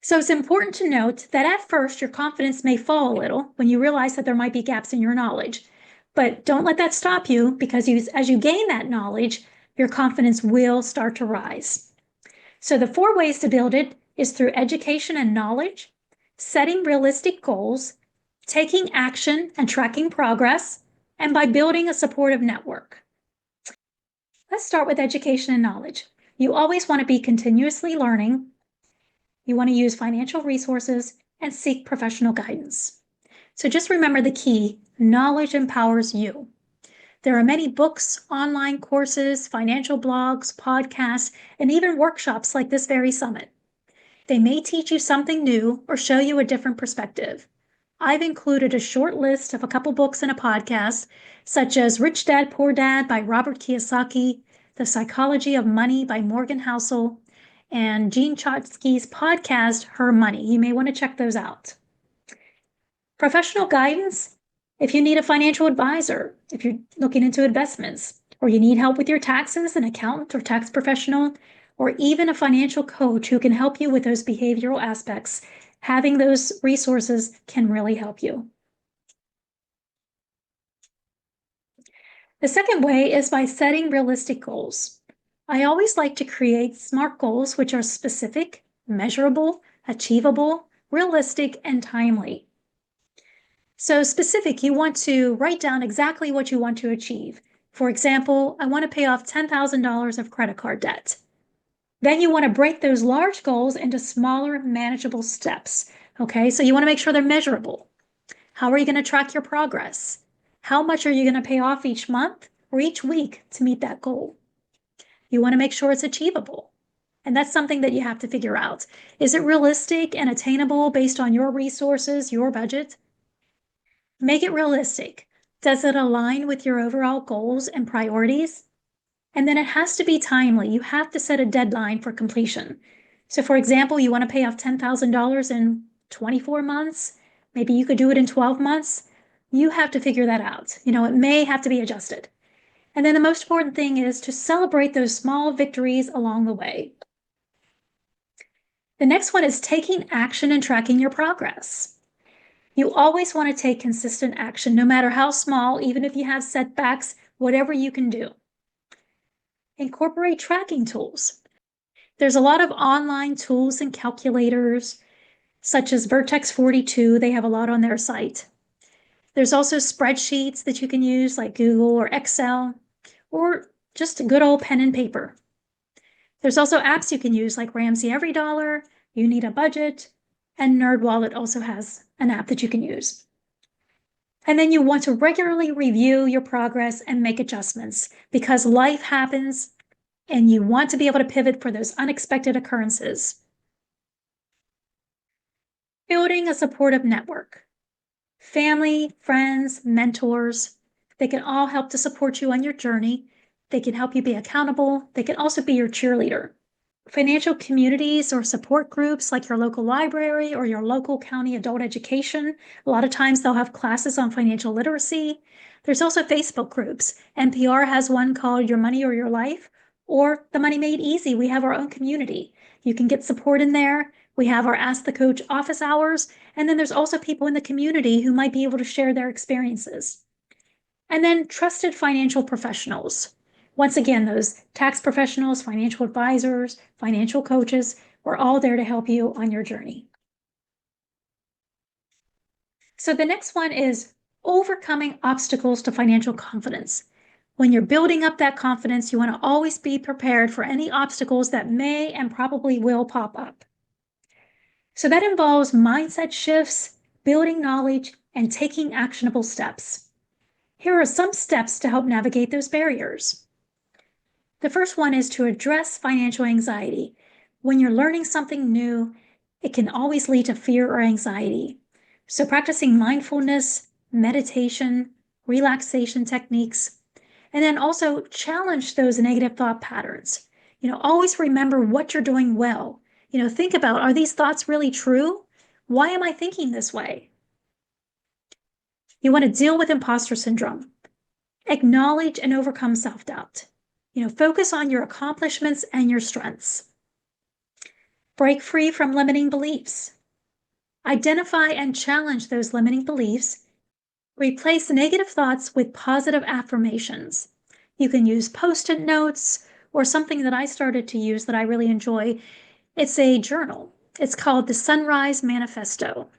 So it's important to note that at first your confidence may fall a little when you realize that there might be gaps in your knowledge. But don't let that stop you, because as you gain that knowledge, your confidence will start to rise. So the 4 ways to build it is through education and knowledge, setting realistic goals, taking action and tracking progress, and by building a supportive network. Let's start with education and knowledge. You always want to be continuously learning. You want to use financial resources and seek professional guidance. So just remember the key: knowledge empowers you. There are many books, online courses, financial blogs, podcasts, and even workshops like this very summit. They may teach you something new or show you a different perspective. I've included a short list of a couple books and a podcast, such as Rich Dad, Poor Dad by Robert Kiyosaki, The Psychology of Money by Morgan Housel, and Gene Chotsky's podcast, Her Money. You may want to check those out. Professional guidance: if you need a financial advisor, if you're looking into investments, or you need help with your taxes, an accountant or tax professional, or even a financial coach who can help you with those behavioral aspects, having those resources can really help you. The second way is by setting realistic goals. I always like to create SMART goals, which are specific, measurable, achievable, realistic, and timely. So specific, you want to write down exactly what you want to achieve. For example, I want to pay off $10,000 of credit card debt. Then you want to break those large goals into smaller, manageable steps. Okay, so you want to make sure they're measurable. How are you going to track your progress? How much are you going to pay off each month or each week to meet that goal? You want to make sure it's achievable. And that's something that you have to figure out. Is it realistic and attainable based on your resources, your budget? Make it realistic. Does it align with your overall goals and priorities? And then it has to be timely. You have to set a deadline for completion. So for example, you want to pay off $10,000 in 24 months. Maybe you could do it in 12 months. You have to figure that out. It may have to be adjusted. And then the most important thing is to celebrate those small victories along the way. The next one is taking action and tracking your progress. You always want to take consistent action, no matter how small, even if you have setbacks, whatever you can do. Incorporate tracking tools. There's a lot of online tools and calculators, such as Vertex 42. They have a lot on their site. There's also spreadsheets that you can use, like Google or Excel, or just a good old pen and paper. There's also apps you can use, like Ramsey Every Dollar, You Need a Budget, and NerdWallet also has an app that you can use. And then you want to regularly review your progress and make adjustments, because life happens and you want to be able to pivot for those unexpected occurrences. Building a supportive network. Family, friends, mentors, they can all help to support you on your journey. They can help you be accountable. They can also be your cheerleader. Financial communities or support groups like your local library or your local county adult education. A lot of times they'll have classes on financial literacy. There's also Facebook groups. NPR has one called Your Money or Your Life, Or the Money Made Easy, we have our own community. You can get support in there. We have our Ask the Coach office hours. And then there's also people in the community who might be able to share their experiences. And then trusted financial professionals. Once again, those tax professionals, financial advisors, financial coaches, we're all there to help you on your journey. So the next one is overcoming obstacles to financial confidence. When you're building up that confidence, you want to always be prepared for any obstacles that may and probably will pop up. So that involves mindset shifts, building knowledge, and taking actionable steps. Here are some steps to help navigate those barriers. The first one is to address financial anxiety. When you're learning something new, it can always lead to fear or anxiety. So practicing mindfulness, meditation, relaxation techniques, and then also challenge those negative thought patterns. Always remember what you're doing well. Think about, are these thoughts really true? Why am I thinking this way? You want to deal with imposter syndrome. Acknowledge and overcome self-doubt. Focus on your accomplishments and your strengths. Break free from limiting beliefs. Identify and challenge those limiting beliefs. Replace negative thoughts with positive affirmations. You can use Post-it notes or something that I started to use that I really enjoy. It's a journal. It's called the Sunrise Manifesto.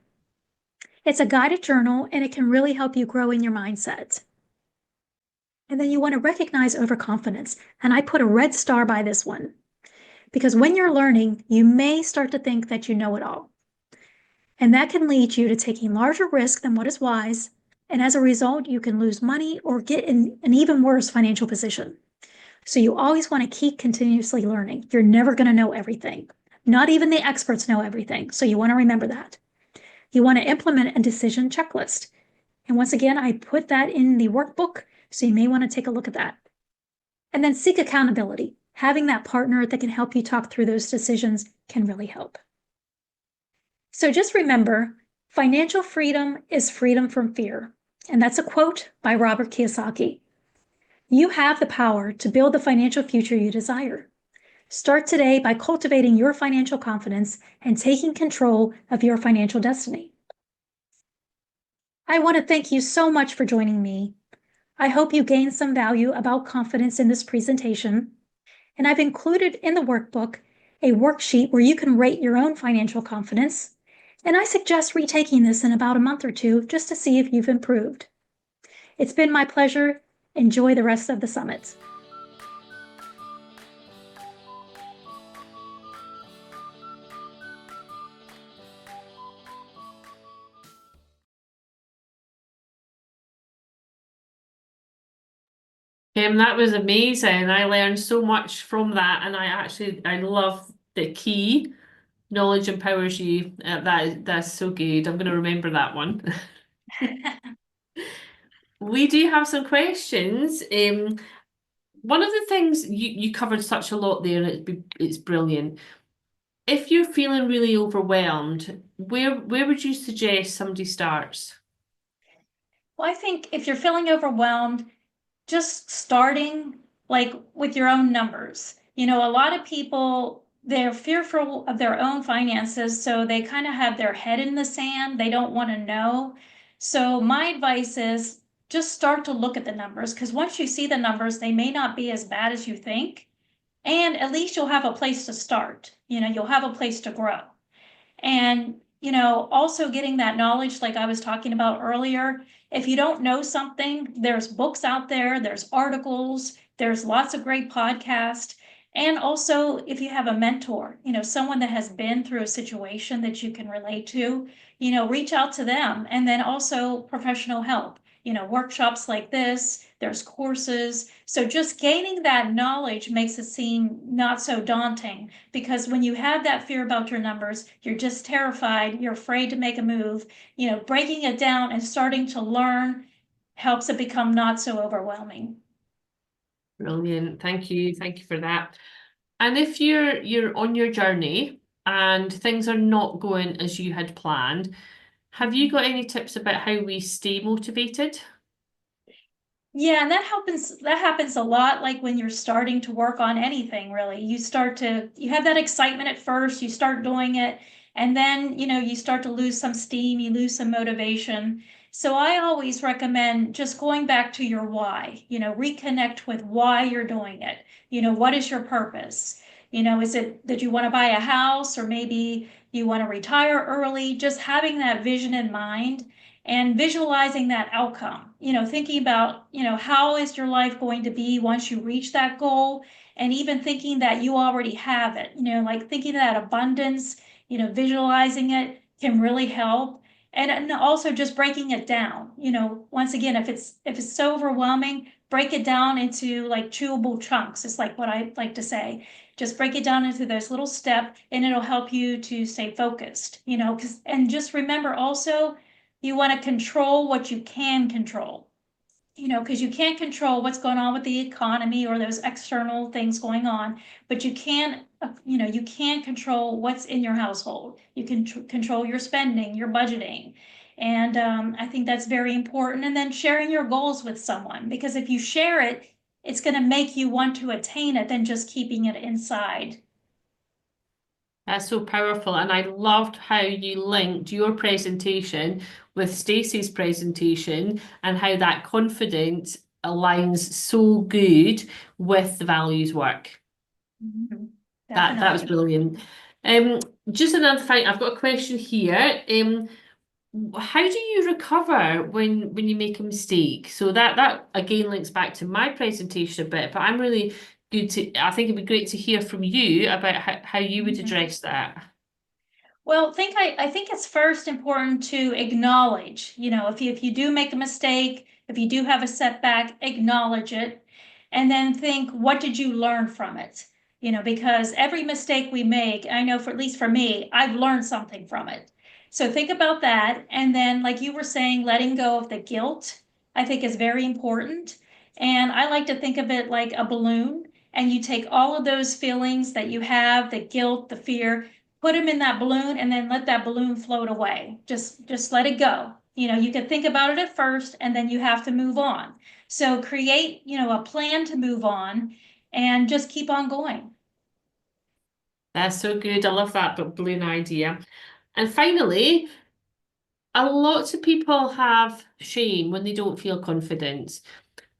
It's a guided journal, and it can really help you grow in your mindset. And then you want to recognize overconfidence. And I put a red star by this one. Because when you're learning, you may start to think that you know it all. And that can lead you to taking larger risk than what is wise. And as a result, you can lose money or get in an even worse financial position. So you always want to keep continuously learning. You're never going to know everything. Not even the experts know everything. So you want to remember that. You want to implement a decision checklist. And once again, I put that in the workbook. So you may want to take a look at that. And then seek accountability. Having that partner that can help you talk through those decisions can really help. So just remember, financial freedom is freedom from fear. And that's a quote by Robert Kiyosaki. You have the power to build the financial future you desire. Start today by cultivating your financial confidence and taking control of your financial destiny. I want to thank you so much for joining me. I hope you gained some value about confidence in this presentation, and I've included in the workbook a worksheet where you can rate your own financial confidence, and I suggest retaking this in about a month or two just to see if you've improved. It's been my pleasure. Enjoy the rest of the summit. That was amazing. I learned so much from that, and I love the key. Knowledge empowers you. That's so good. I'm going to remember that one. We do have some questions. One of the things you covered such a lot there, and it's brilliant. If you're feeling really overwhelmed, where would you suggest somebody starts? Well, I think if you're feeling overwhelmed, just starting like with your own numbers. A lot of people, they're fearful of their own finances, so they kind of have their head in the sand. They don't want to know. So my advice is just start to look at the numbers, because once you see the numbers, they may not be as bad as you think. And at least you'll have a place to start. You'll have a place to grow. And, also getting that knowledge, like I was talking about earlier, if you don't know something, there's books out there, there's articles, there's lots of great podcasts. And also, if you have a mentor, someone that has been through a situation that you can relate to, reach out to them. And then also professional help, workshops like this, there's courses. So just gaining that knowledge makes it seem not so daunting, because when you have that fear about your numbers, you're just terrified, you're afraid to make a move. Breaking it down and starting to learn helps it become not so overwhelming. Brilliant. Thank you. Thank you for that. And if you're on your journey and things are not going as you had planned, have you got any tips about how we stay motivated? Yeah, and that happens a lot, like when you're starting to work on anything, really. You have that excitement at first, you start doing it, and then, you start to lose some steam, you lose some motivation. So I always recommend just going back to your why, reconnect with why you're doing it. What is your purpose? Is it that you want to buy a house, or maybe you want to retire early? Just having that vision in mind and visualizing that outcome, thinking about, how is your life going to be once you reach that goal, and even thinking that you already have it, like thinking that abundance, visualizing it can really help. And also just breaking it down, once again, if it's so overwhelming, break it down into like chewable chunks. It's like what I like to say. Just break it down into those little steps, and it'll help you to stay focused, and just remember also, you want to control what you can control, because you can't control what's going on with the economy or those external things going on, but you can control what's in your household. You can control your spending, your budgeting. And I think that's very important. And then sharing your goals with someone, because if you share it, it's going to make you want to attain it than just keeping it inside. That's so powerful. And I loved how you linked your presentation with Stacey's presentation and how that confidence aligns so good with the values work. Mhm. That was Definitely. brilliant. Just another thing, I've got a question here. How do you recover when you make a mistake? So that again links back to my presentation a bit, but I'm really I think it'd be great to hear from you about how you would Mhm. address that. Well, I think it's first important to acknowledge, if you do make a mistake, if you do have a setback, acknowledge it, and then think, what did you learn from it? Because every mistake we make, I know for at least for me, I've learned something from it. So think about that. And then, like you were saying, letting go of the guilt, I think is very important. And I like to think of it like a balloon, and you take all of those feelings that you have, the guilt, the fear, put them in that balloon, and then let that balloon float away. Just let it go. You can think about it at first, and then you have to move on. So create, a plan to move on, and just keep on going. That's so good. I love that balloon idea. And finally, a lot of people have shame when they don't feel confident.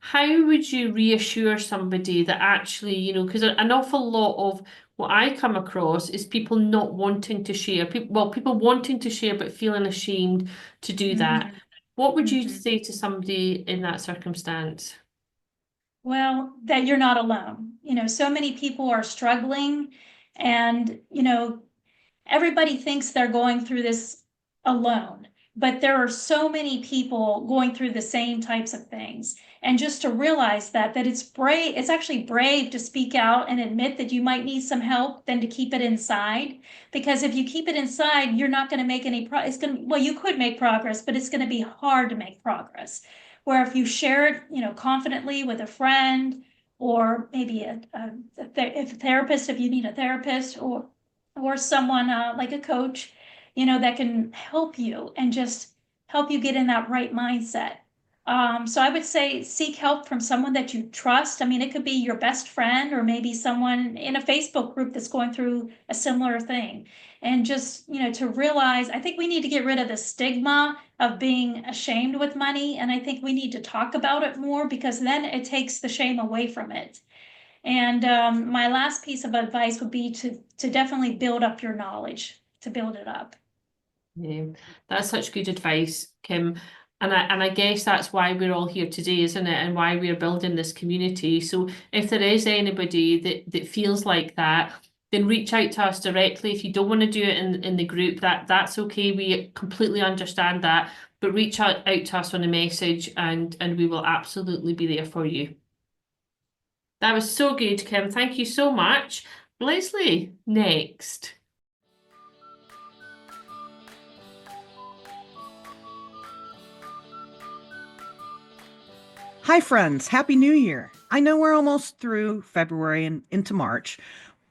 How would you reassure somebody that actually, because an awful lot of what I come across is people not wanting to share, people wanting to share but feeling ashamed to do that. What would you Mhm. say to somebody in that circumstance? Well, that you're not alone. So many people are struggling, and everybody thinks they're going through this alone, but there are so many people going through the same types of things. And just to realize that it's actually brave to speak out and admit that you might need some help than to keep it inside. Because if you keep it inside, you're not going to make any it's going to, well, you could make progress, but it's going to be hard to make progress. Where if you share it, confidently with a friend, or maybe if a therapist, if you need a therapist, or someone like a coach, that can help you and just help you get in that right mindset. So I would say seek help from someone that you trust. I mean, it could be your best friend, or maybe someone in a Facebook group that's going through a similar thing. And just, to realize, I think we need to get rid of the stigma of being ashamed with money. And I think we need to talk about it more, because then it takes the shame away from it. And my last piece of advice would be to definitely build up your knowledge, to build it up. Yeah, that's such good advice, Kim. And I guess that's why we're all here today, isn't it? And why we're building this community. So if there is anybody that feels like that, then reach out to us directly. If you don't want to do it in the group, that's okay. We completely understand that. But reach out to us on a message, and we will absolutely be there for you. That was so good, Kim. Thank you so much. Leslie, next. Hi, friends. Happy New Year. I know we're almost through February and into March,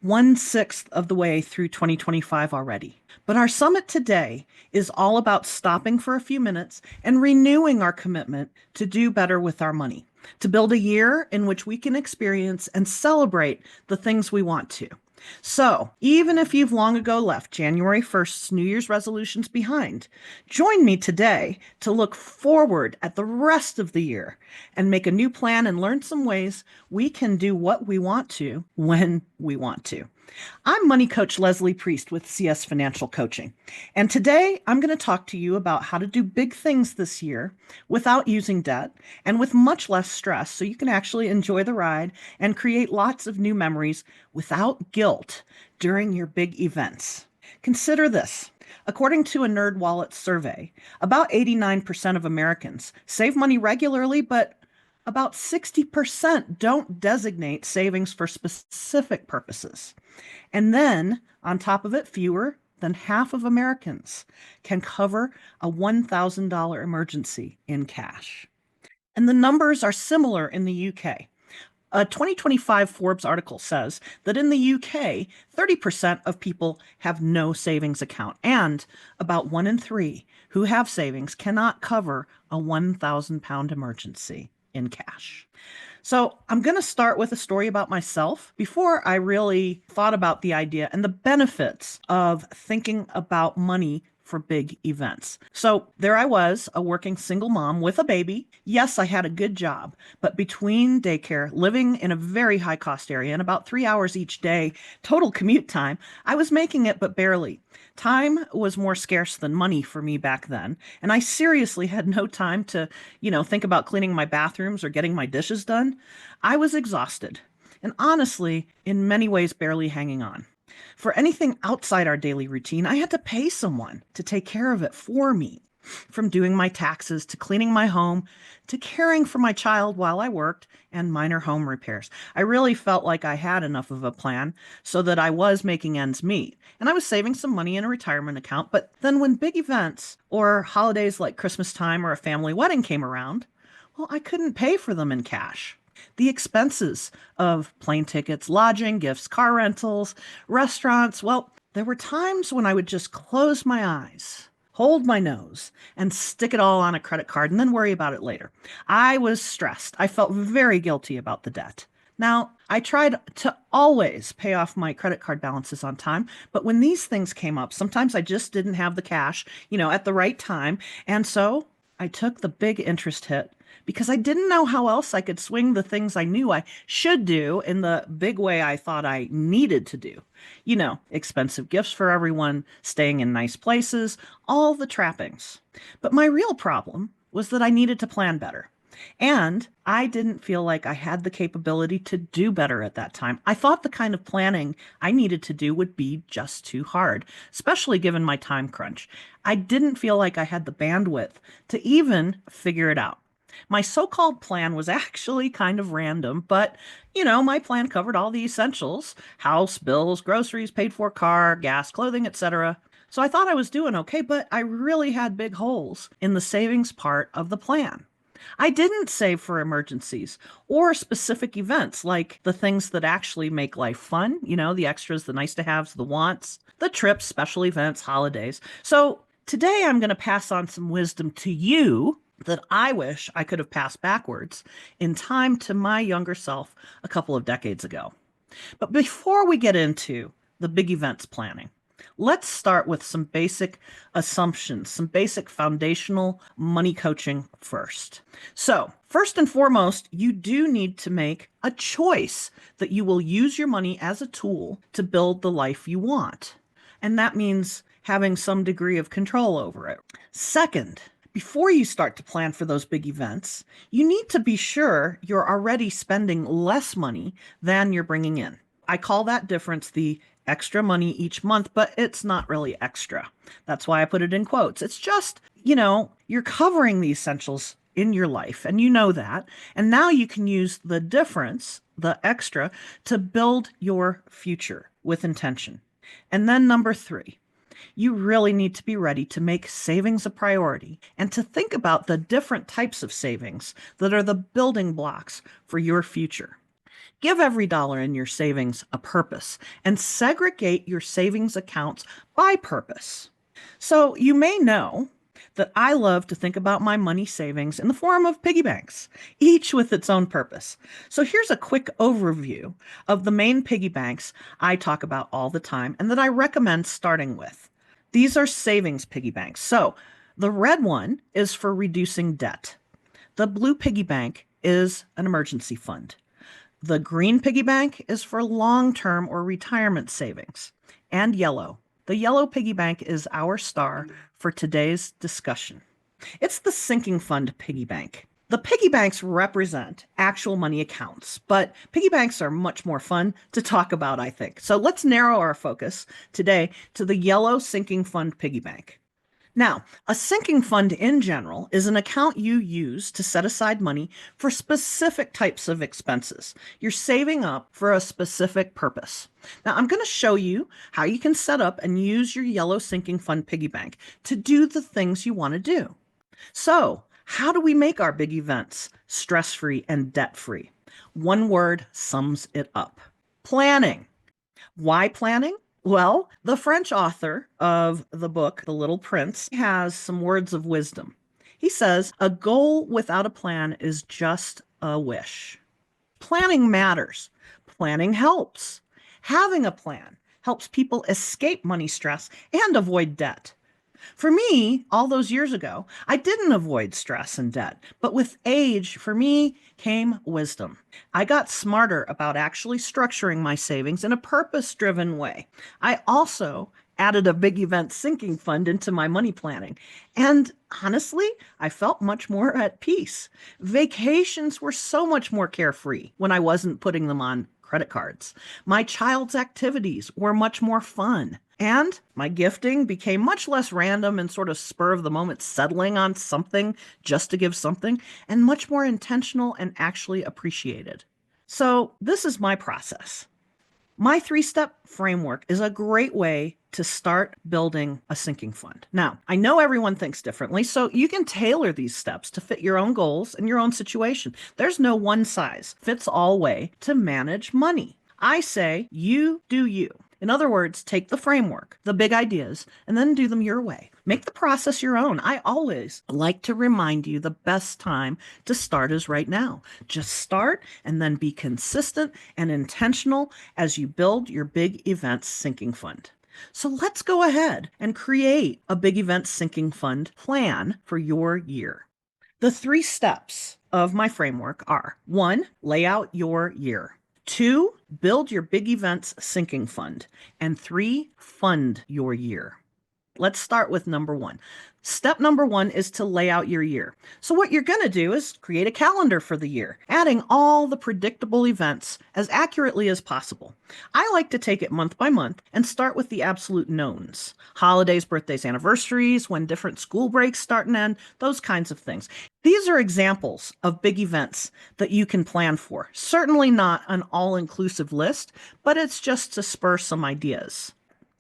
1/6 of the way through 2025 already. But our summit today is all about stopping for a few minutes and renewing our commitment to do better with our money. to build a year in which we can experience and celebrate the things we want to. So, even if you've long ago left January 1st's New Year's resolutions behind, join me today to look forward at the rest of the year and make a new plan and learn some ways we can do what we want to when we want to. I'm Money Coach Leslie Priest with CS Financial Coaching, and today I'm going to talk to you about how to do big things this year without using debt and with much less stress so you can actually enjoy the ride and create lots of new memories without guilt during your big events. Consider this. According to a NerdWallet survey, about 89% of Americans save money regularly, but about 60% don't designate savings for specific purposes. And then, on top of it, fewer than half of Americans can cover a $1,000 emergency in cash. And the numbers are similar in the UK. A 2025 Forbes article says that in the UK, 30% of people have no savings account, and about 1 in 3 who have savings cannot cover a £1,000 emergency in cash. So I'm going to start with a story about myself before I really thought about the idea and the benefits of thinking about money for big events. So there I was, a working single mom with a baby. Yes, I had a good job, but between daycare, living in a very high cost area, and about 3 hours each day, total commute time, I was making it, but barely. Time was more scarce than money for me back then, and I seriously had no time to, think about cleaning my bathrooms or getting my dishes done. I was exhausted, and honestly, in many ways, barely hanging on. For anything outside our daily routine, I had to pay someone to take care of it for me. From doing my taxes to cleaning my home to caring for my child while I worked and minor home repairs. I really felt like I had enough of a plan so that I was making ends meet. And I was saving some money in a retirement account. But then when big events or holidays like Christmas time or a family wedding came around, well, I couldn't pay for them in cash. The expenses of plane tickets, lodging, gifts, car rentals, restaurants, well, there were times when I would just close my eyes, hold my nose, and stick it all on a credit card and then worry about it later. I was stressed. I felt very guilty about the debt. Now, I tried to always pay off my credit card balances on time, but when these things came up, sometimes I just didn't have the cash, at the right time. And so I took the big interest hit because I didn't know how else I could swing the things I knew I should do in the big way I thought I needed to do. Expensive gifts for everyone, staying in nice places, all the trappings. But my real problem was that I needed to plan better. And I didn't feel like I had the capability to do better at that time. I thought the kind of planning I needed to do would be just too hard, especially given my time crunch. I didn't feel like I had the bandwidth to even figure it out. My so-called plan was actually kind of random, but, my plan covered all the essentials: house, bills, groceries, paid for car, gas, clothing, etc. So I thought I was doing okay, but I really had big holes in the savings part of the plan. I didn't save for emergencies or specific events like the things that actually make life fun, the extras, the nice to haves, the wants, the trips, special events, holidays. So today I'm going to pass on some wisdom to you that I wish I could have passed backwards in time to my younger self a couple of decades ago. But before we get into the big events planning, let's start with some basic assumptions, some basic foundational money coaching first. So, first and foremost, you do need to make a choice that you will use your money as a tool to build the life you want. And that means having some degree of control over it. Second, before you start to plan for those big events, you need to be sure you're already spending less money than you're bringing in. I call that difference the extra money each month, but it's not really extra. That's why I put it in quotes. It's just, you're covering the essentials in your life, and you know that. And now you can use the difference, the extra, to build your future with intention. And then number 3, you really need to be ready to make savings a priority and to think about the different types of savings that are the building blocks for your future. Give every dollar in your savings a purpose and segregate your savings accounts by purpose. So you may know that I love to think about my money savings in the form of piggy banks, each with its own purpose. So here's a quick overview of the main piggy banks I talk about all the time and that I recommend starting with. These are savings piggy banks. So the red one is for reducing debt. The blue piggy bank is an emergency fund. The green piggy bank is for long-term or retirement savings. And yellow. The yellow piggy bank is our star for today's discussion. It's the sinking fund piggy bank. The piggy banks represent actual money accounts, but piggy banks are much more fun to talk about, I think. So let's narrow our focus today to the yellow sinking fund piggy bank. Now, a sinking fund in general is an account you use to set aside money for specific types of expenses. You're saving up for a specific purpose. Now, I'm going to show you how you can set up and use your yellow sinking fund piggy bank to do the things you want to do. So, how do we make our big events stress-free and debt-free? One word sums it up: planning. Why planning? Well, the French author of the book, The Little Prince, has some words of wisdom. He says, "A goal without a plan is just a wish." Planning matters. Planning helps. Having a plan helps people escape money stress and avoid debt. For me, all those years ago, I didn't avoid stress and debt, but with age, for me, came wisdom. I got smarter about actually structuring my savings in a purpose-driven way. I also added a big event sinking fund into my money planning. And honestly, I felt much more at peace. Vacations were so much more carefree when I wasn't putting them on credit cards. My child's activities were much more fun. And my gifting became much less random and sort of spur of the moment, settling on something just to give something, and much more intentional and actually appreciated. So this is my process. My 3-step framework is a great way to start building a sinking fund. Now, I know everyone thinks differently, so you can tailor these steps to fit your own goals and your own situation. There's no one size fits all way to manage money. I say you do you. In other words, take the framework, the big ideas, and then do them your way. Make the process your own. I always like to remind you the best time to start is right now. Just start and then be consistent and intentional as you build your big events sinking fund. So let's go ahead and create a big events sinking fund plan for your year. The 3 steps of my framework are: 1, lay out your year. 2, build your big events sinking fund. And 3, fund your year. Let's start with number 1. Step number 1 is to lay out your year. So what you're going to do is create a calendar for the year, adding all the predictable events as accurately as possible. I like to take it month by month and start with the absolute knowns: holidays, birthdays, anniversaries, when different school breaks start and end, those kinds of things. These are examples of big events that you can plan for. Certainly not an all-inclusive list, but it's just to spur some ideas.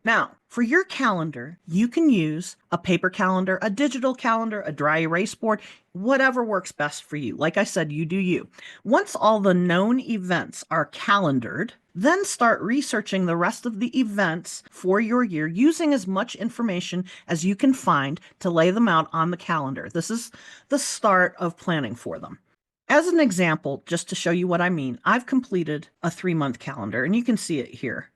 Now, for your calendar, you can use a paper calendar, a digital calendar, a dry erase board, whatever works best for you. Like I said, you do you. Once all the known events are calendared, then start researching the rest of the events for your year using as much information as you can find to lay them out on the calendar. This is the start of planning for them. As an example, just to show you what I mean, I've completed a 3-month calendar, and you can see it here.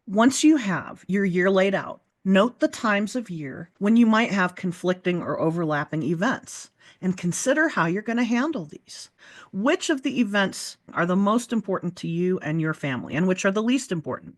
Once you have your year laid out, note the times of year when you might have conflicting or overlapping events, and consider how you're going to handle these. Which of the events are the most important to you and your family, and which are the least important?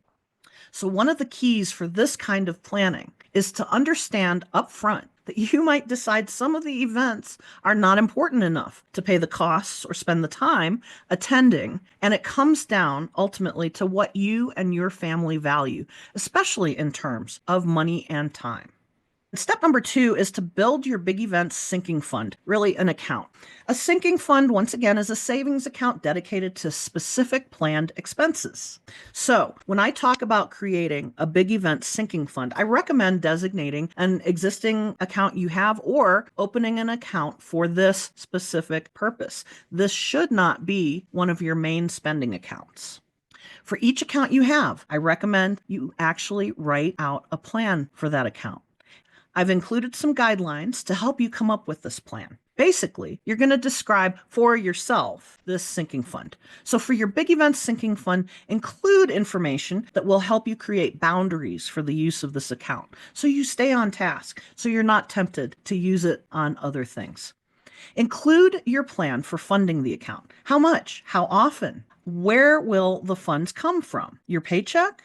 So one of the keys for this kind of planning is to understand upfront that you might decide some of the events are not important enough to pay the costs or spend the time attending, and it comes down ultimately to what you and your family value, especially in terms of money and time. Step number 2 is to build your big events sinking fund, really an account. A sinking fund, once again, is a savings account dedicated to specific planned expenses. So when I talk about creating a big event sinking fund, I recommend designating an existing account you have or opening an account for this specific purpose. This should not be one of your main spending accounts. For each account you have, I recommend you actually write out a plan for that account. I've included some guidelines to help you come up with this plan. Basically, you're going to describe for yourself this sinking fund. So for your big events sinking fund, include information that will help you create boundaries for the use of this account so you stay on task, so you're not tempted to use it on other things. Include your plan for funding the account. How much? How often? Where will the funds come from? Your paycheck?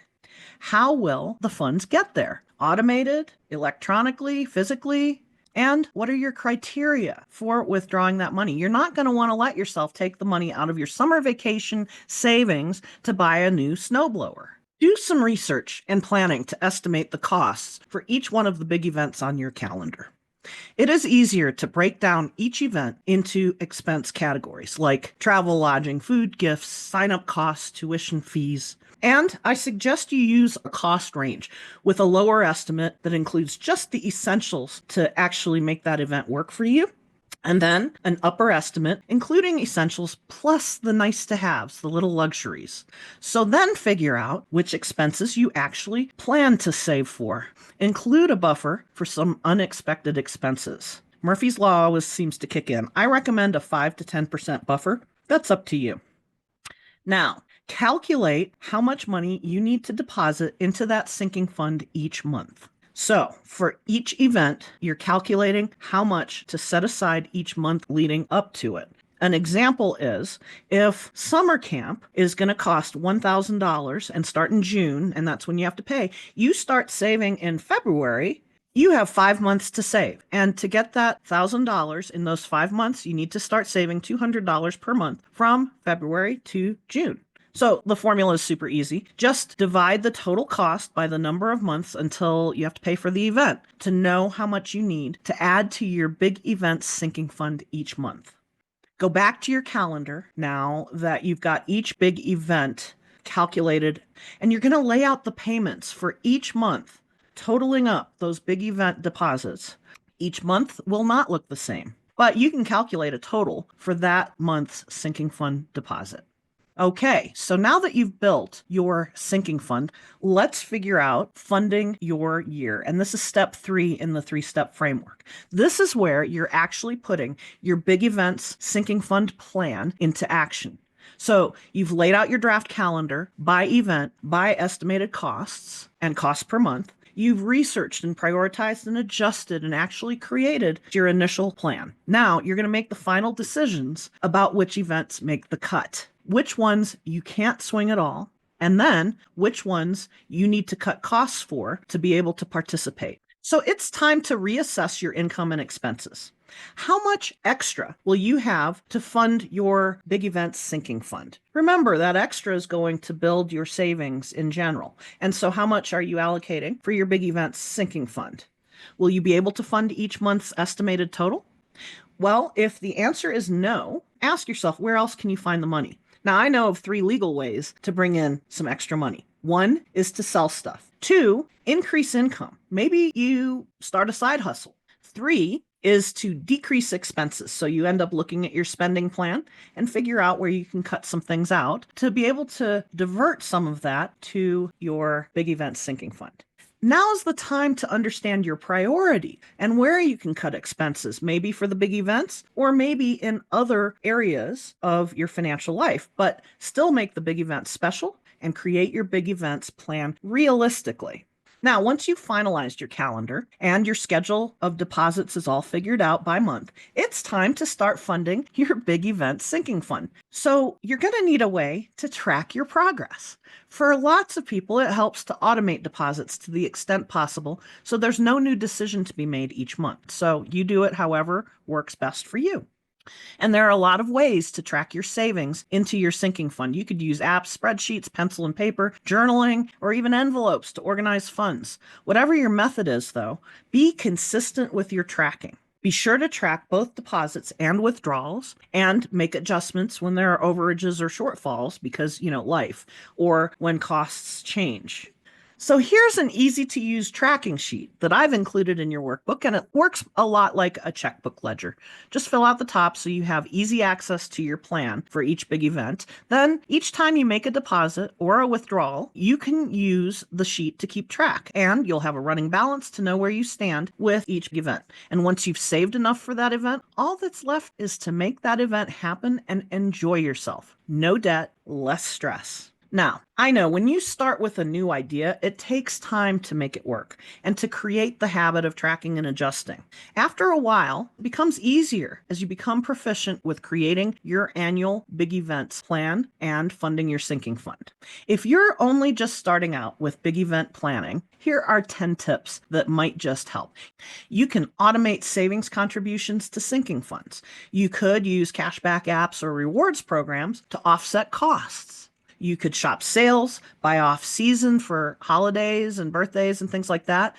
How will the funds get there? Automated, electronically, physically? And what are your criteria for withdrawing that money? You're not going to want to let yourself take the money out of your summer vacation savings to buy a new snowblower. Do some research and planning to estimate the costs for each one of the big events on your calendar. It is easier to break down each event into expense categories like travel, lodging, food, gifts, sign-up costs, tuition fees. And I suggest you use a cost range with a lower estimate that includes just the essentials to actually make that event work for you. And then an upper estimate, including essentials plus the nice to haves, the little luxuries. So then figure out which expenses you actually plan to save for. Include a buffer for some unexpected expenses. Murphy's Law always seems to kick in. I recommend a 5 to 10% buffer. That's up to you. Now, calculate how much money you need to deposit into that sinking fund each month. So for each event, you're calculating how much to set aside each month leading up to it. An example is if summer camp is going to cost $1,000 and start in June, and that's when you have to pay, you start saving in February, you have 5 months to save. And to get that $1,000 in those 5 months, you need to start saving $200 per month from February to June. So the formula is super easy. Just divide the total cost by the number of months until you have to pay for the event to know how much you need to add to your big events sinking fund each month. Go back to your calendar now that you've got each big event calculated, and you're going to lay out the payments for each month, totaling up those big event deposits. Each month will not look the same, but you can calculate a total for that month's sinking fund deposit. Okay, so now that you've built your sinking fund, let's figure out funding your year. And this is step 3 in the 3-step framework. This is where you're actually putting your big events sinking fund plan into action. So you've laid out your draft calendar by event, by estimated costs and costs per month. You've researched and prioritized and adjusted and actually created your initial plan. Now you're going to make the final decisions about which events make the cut, which ones you can't swing at all, and then which ones you need to cut costs for to be able to participate. So it's time to reassess your income and expenses. How much extra will you have to fund your big events sinking fund? Remember, that extra is going to build your savings in general. And so how much are you allocating for your big events sinking fund? Will you be able to fund each month's estimated total? Well, if the answer is no, ask yourself, where else can you find the money? Now, I know of 3 legal ways to bring in some extra money. 1 is to sell stuff. 2, increase income. Maybe you start a side hustle. 3 is to decrease expenses. So you end up looking at your spending plan and figure out where you can cut some things out to be able to divert some of that to your big event sinking fund. Now is the time to understand your priority and where you can cut expenses, maybe for the big events or maybe in other areas of your financial life, but still make the big events special and create your big events plan realistically. Now, once you've finalized your calendar and your schedule of deposits is all figured out by month, it's time to start funding your big event sinking fund. So you're going to need a way to track your progress. For lots of people, it helps to automate deposits to the extent possible, so there's no new decision to be made each month. So you do it however works best for you. And there are a lot of ways to track your savings into your sinking fund. You could use apps, spreadsheets, pencil and paper, journaling, or even envelopes to organize funds. Whatever your method is, though, be consistent with your tracking. Be sure to track both deposits and withdrawals and make adjustments when there are overages or shortfalls because, life, or when costs change. So here's an easy to use tracking sheet that I've included in your workbook, and it works a lot like a checkbook ledger. Just fill out the top so you have easy access to your plan for each big event. Then each time you make a deposit or a withdrawal, you can use the sheet to keep track, and you'll have a running balance to know where you stand with each event. And once you've saved enough for that event, all that's left is to make that event happen and enjoy yourself. No debt, less stress. Now, I know when you start with a new idea, it takes time to make it work and to create the habit of tracking and adjusting. After a while, it becomes easier as you become proficient with creating your annual big events plan and funding your sinking fund. If you're only just starting out with big event planning, here are 10 tips that might just help. You can automate savings contributions to sinking funds. You could use cashback apps or rewards programs to offset costs. You could shop sales, buy off season for holidays and birthdays and things like that.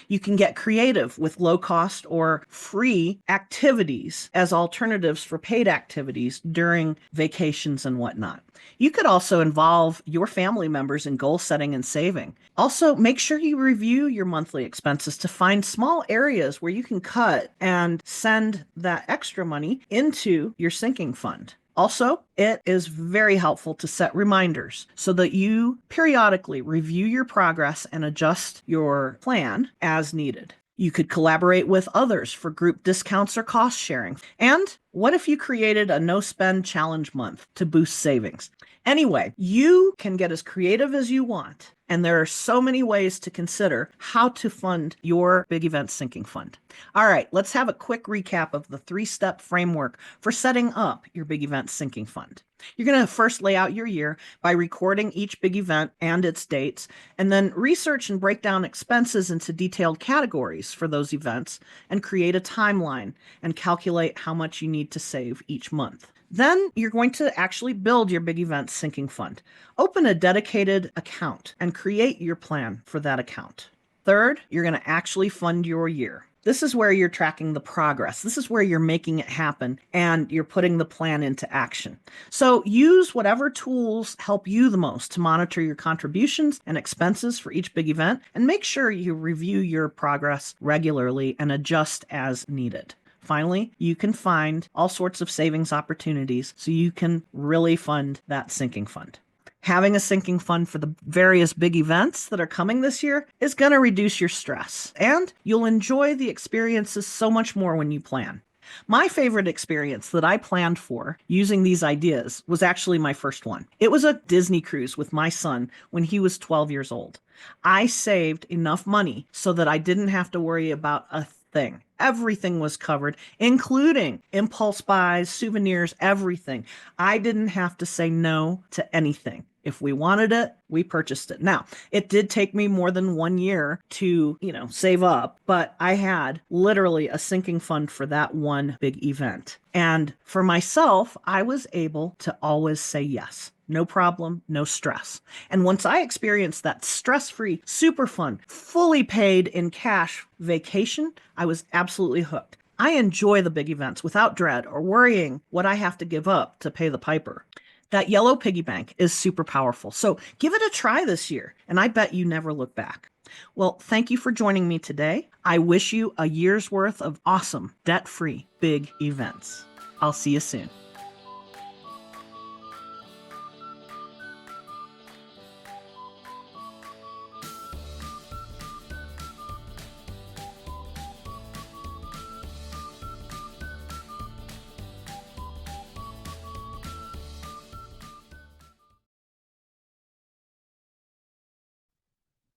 You can get creative with low cost or free activities as alternatives for paid activities during vacations and whatnot. You could also involve your family members in goal setting and saving. Also, make sure you review your monthly expenses to find small areas where you can cut and send that extra money into your sinking fund. Also, it is very helpful to set reminders so that you periodically review your progress and adjust your plan as needed. You could collaborate with others for group discounts or cost sharing. And what if you created a no spend challenge month to boost savings? Anyway, you can get as creative as you want. And there are so many ways to consider how to fund your big event sinking fund. All right, let's have a quick recap of the 3-step framework for setting up your big event sinking fund. You're going to first lay out your year by recording each big event and its dates, and then research and break down expenses into detailed categories for those events, and create a timeline and calculate how much you need to save each month. Then you're going to actually build your big event sinking fund. Open a dedicated account and create your plan for that account. Third, you're going to actually fund your year. This is where you're tracking the progress. This is where you're making it happen and you're putting the plan into action. So use whatever tools help you the most to monitor your contributions and expenses for each big event, and make sure you review your progress regularly and adjust as needed. Finally, you can find all sorts of savings opportunities so you can really fund that sinking fund. Having a sinking fund for the various big events that are coming this year is going to reduce your stress, and you'll enjoy the experiences so much more when you plan. My favorite experience that I planned for using these ideas was actually my first one. It was a Disney cruise with my son when he was 12 years old. I saved enough money so that I didn't have to worry about a thing. Everything was covered, including impulse buys, souvenirs, everything. I didn't have to say no to anything. If we wanted it, we purchased it. Now, it did take me more than 1 year to, save up, but I had literally a sinking fund for that one big event. And for myself, I was able to always say yes. No problem, no stress. And once I experienced that stress-free, super fun, fully paid in cash vacation, I was absolutely hooked. I enjoy the big events without dread or worrying what I have to give up to pay the piper. That yellow piggy bank is super powerful. So give it a try this year, and I bet you never look back. Well, thank you for joining me today. I wish you a year's worth of awesome, debt-free, big events. I'll see you soon.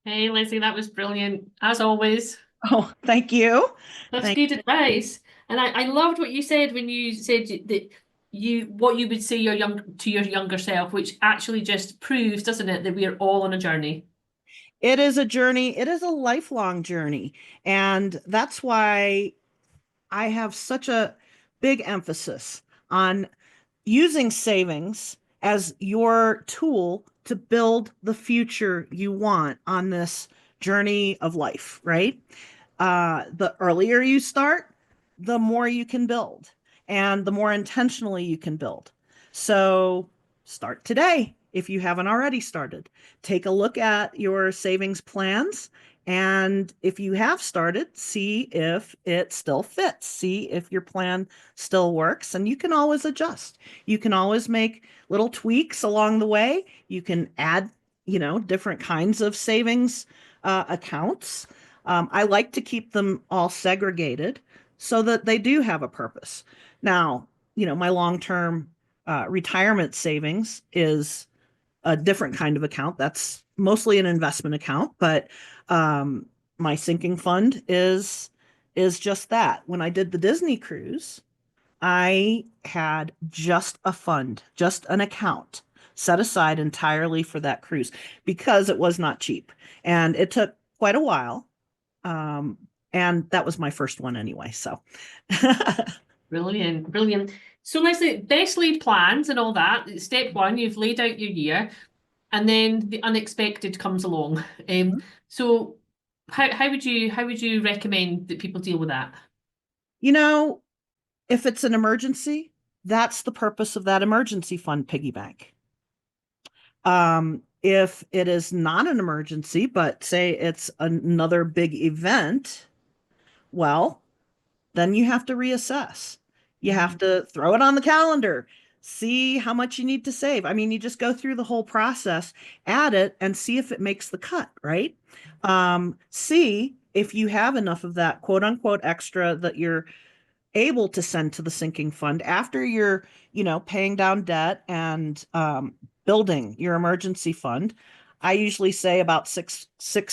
Hey, Leslie, that was brilliant, as always. Oh, thank you. That's good advice. And I loved what you said when you said that what you would say to your younger self, which actually just proves, doesn't it, that we are all on a journey. It is a journey. It is a lifelong journey. And that's why I have such a big emphasis on using savings as your tool to build the future you want on this journey of life, right? The earlier you start, the more you can build and the more intentionally you can build. So start today. if you haven't already started. Take a look at your savings plans. And if you have started, see if it still fits. See if your plan still works. And you can always adjust. You can always make little tweaks along the way. You can add, different kinds of savings accounts. I like to keep them all segregated so that they do have a purpose. Now, my long-term retirement savings is a different kind of account. That's mostly an investment account, but my sinking fund is just that. When I did the Disney cruise, I had just a fund, just an account set aside entirely for that cruise because it was not cheap and it took quite a while. And that was my first one anyway. So Brilliant, brilliant. So Leslie, best laid plans and all that. Step one, you've laid out your year, and then the unexpected comes along. So how would you recommend that people deal with that? If it's an emergency, that's the purpose of that emergency fund piggy bank. If it is not an emergency, but say it's another big event, well, then you have to reassess. You have to throw it on the calendar, see how much you need to save. I mean, you just go through the whole process, add it, and see if it makes the cut, right? See if you have enough of that quote unquote extra that you're able to send to the sinking fund after you're, paying down debt and building your emergency fund. I usually say about six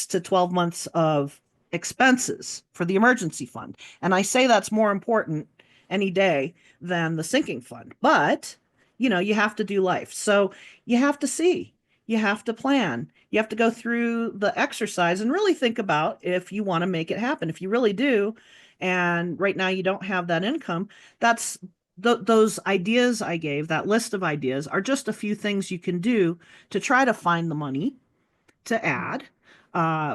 to 12 months of expenses for the emergency fund. And I say that's more important any day than the sinking fund. But, you have to do life. So you have to see, you have to plan, you have to go through the exercise and really think about if you want to make it happen. If you really do, and right now you don't have that income, that's those ideas I gave, that list of ideas, are just a few things you can do to try to find the money to add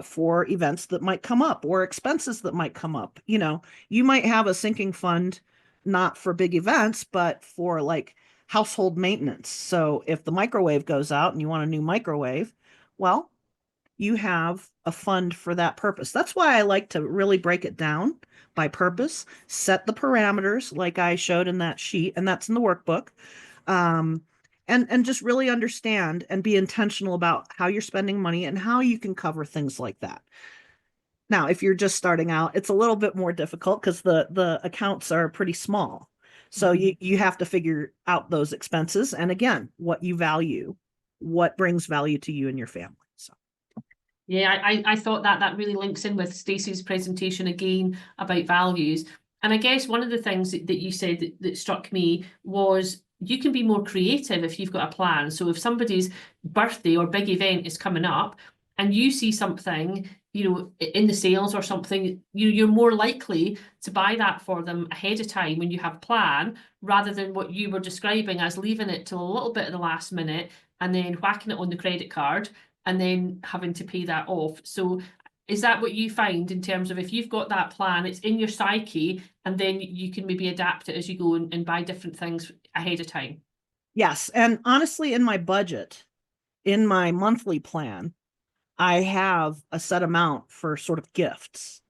for events that might come up or expenses that might come up. You might have a sinking fund not for big events, but for like household maintenance. So if the microwave goes out and you want a new microwave, well, you have a fund for that purpose. That's why I like to really break it down by purpose, set the parameters like I showed in that sheet, and that's in the workbook. And just really understand and be intentional about how you're spending money and how you can cover things like that. Now, if you're just starting out, it's a little bit more difficult because the accounts are pretty small. So you have to figure out those expenses. And again, what you value, what brings value to you and your family. So. Yeah, I thought that really links in with Stacey's presentation again about values. And I guess one of the things that you said that struck me was you can be more creative if you've got a plan. So if somebody's birthday or big event is coming up and you see something, in the sales or something, you're more likely to buy that for them ahead of time when you have a plan, rather than what you were describing as leaving it till a little bit at the last minute and then whacking it on the credit card and then having to pay that off. So is that what you find in terms of if you've got that plan, it's in your psyche, and then you can maybe adapt it as you go and buy different things ahead of time? Yes. And honestly, in my budget, in my monthly plan, I have a set amount for sort of gifts.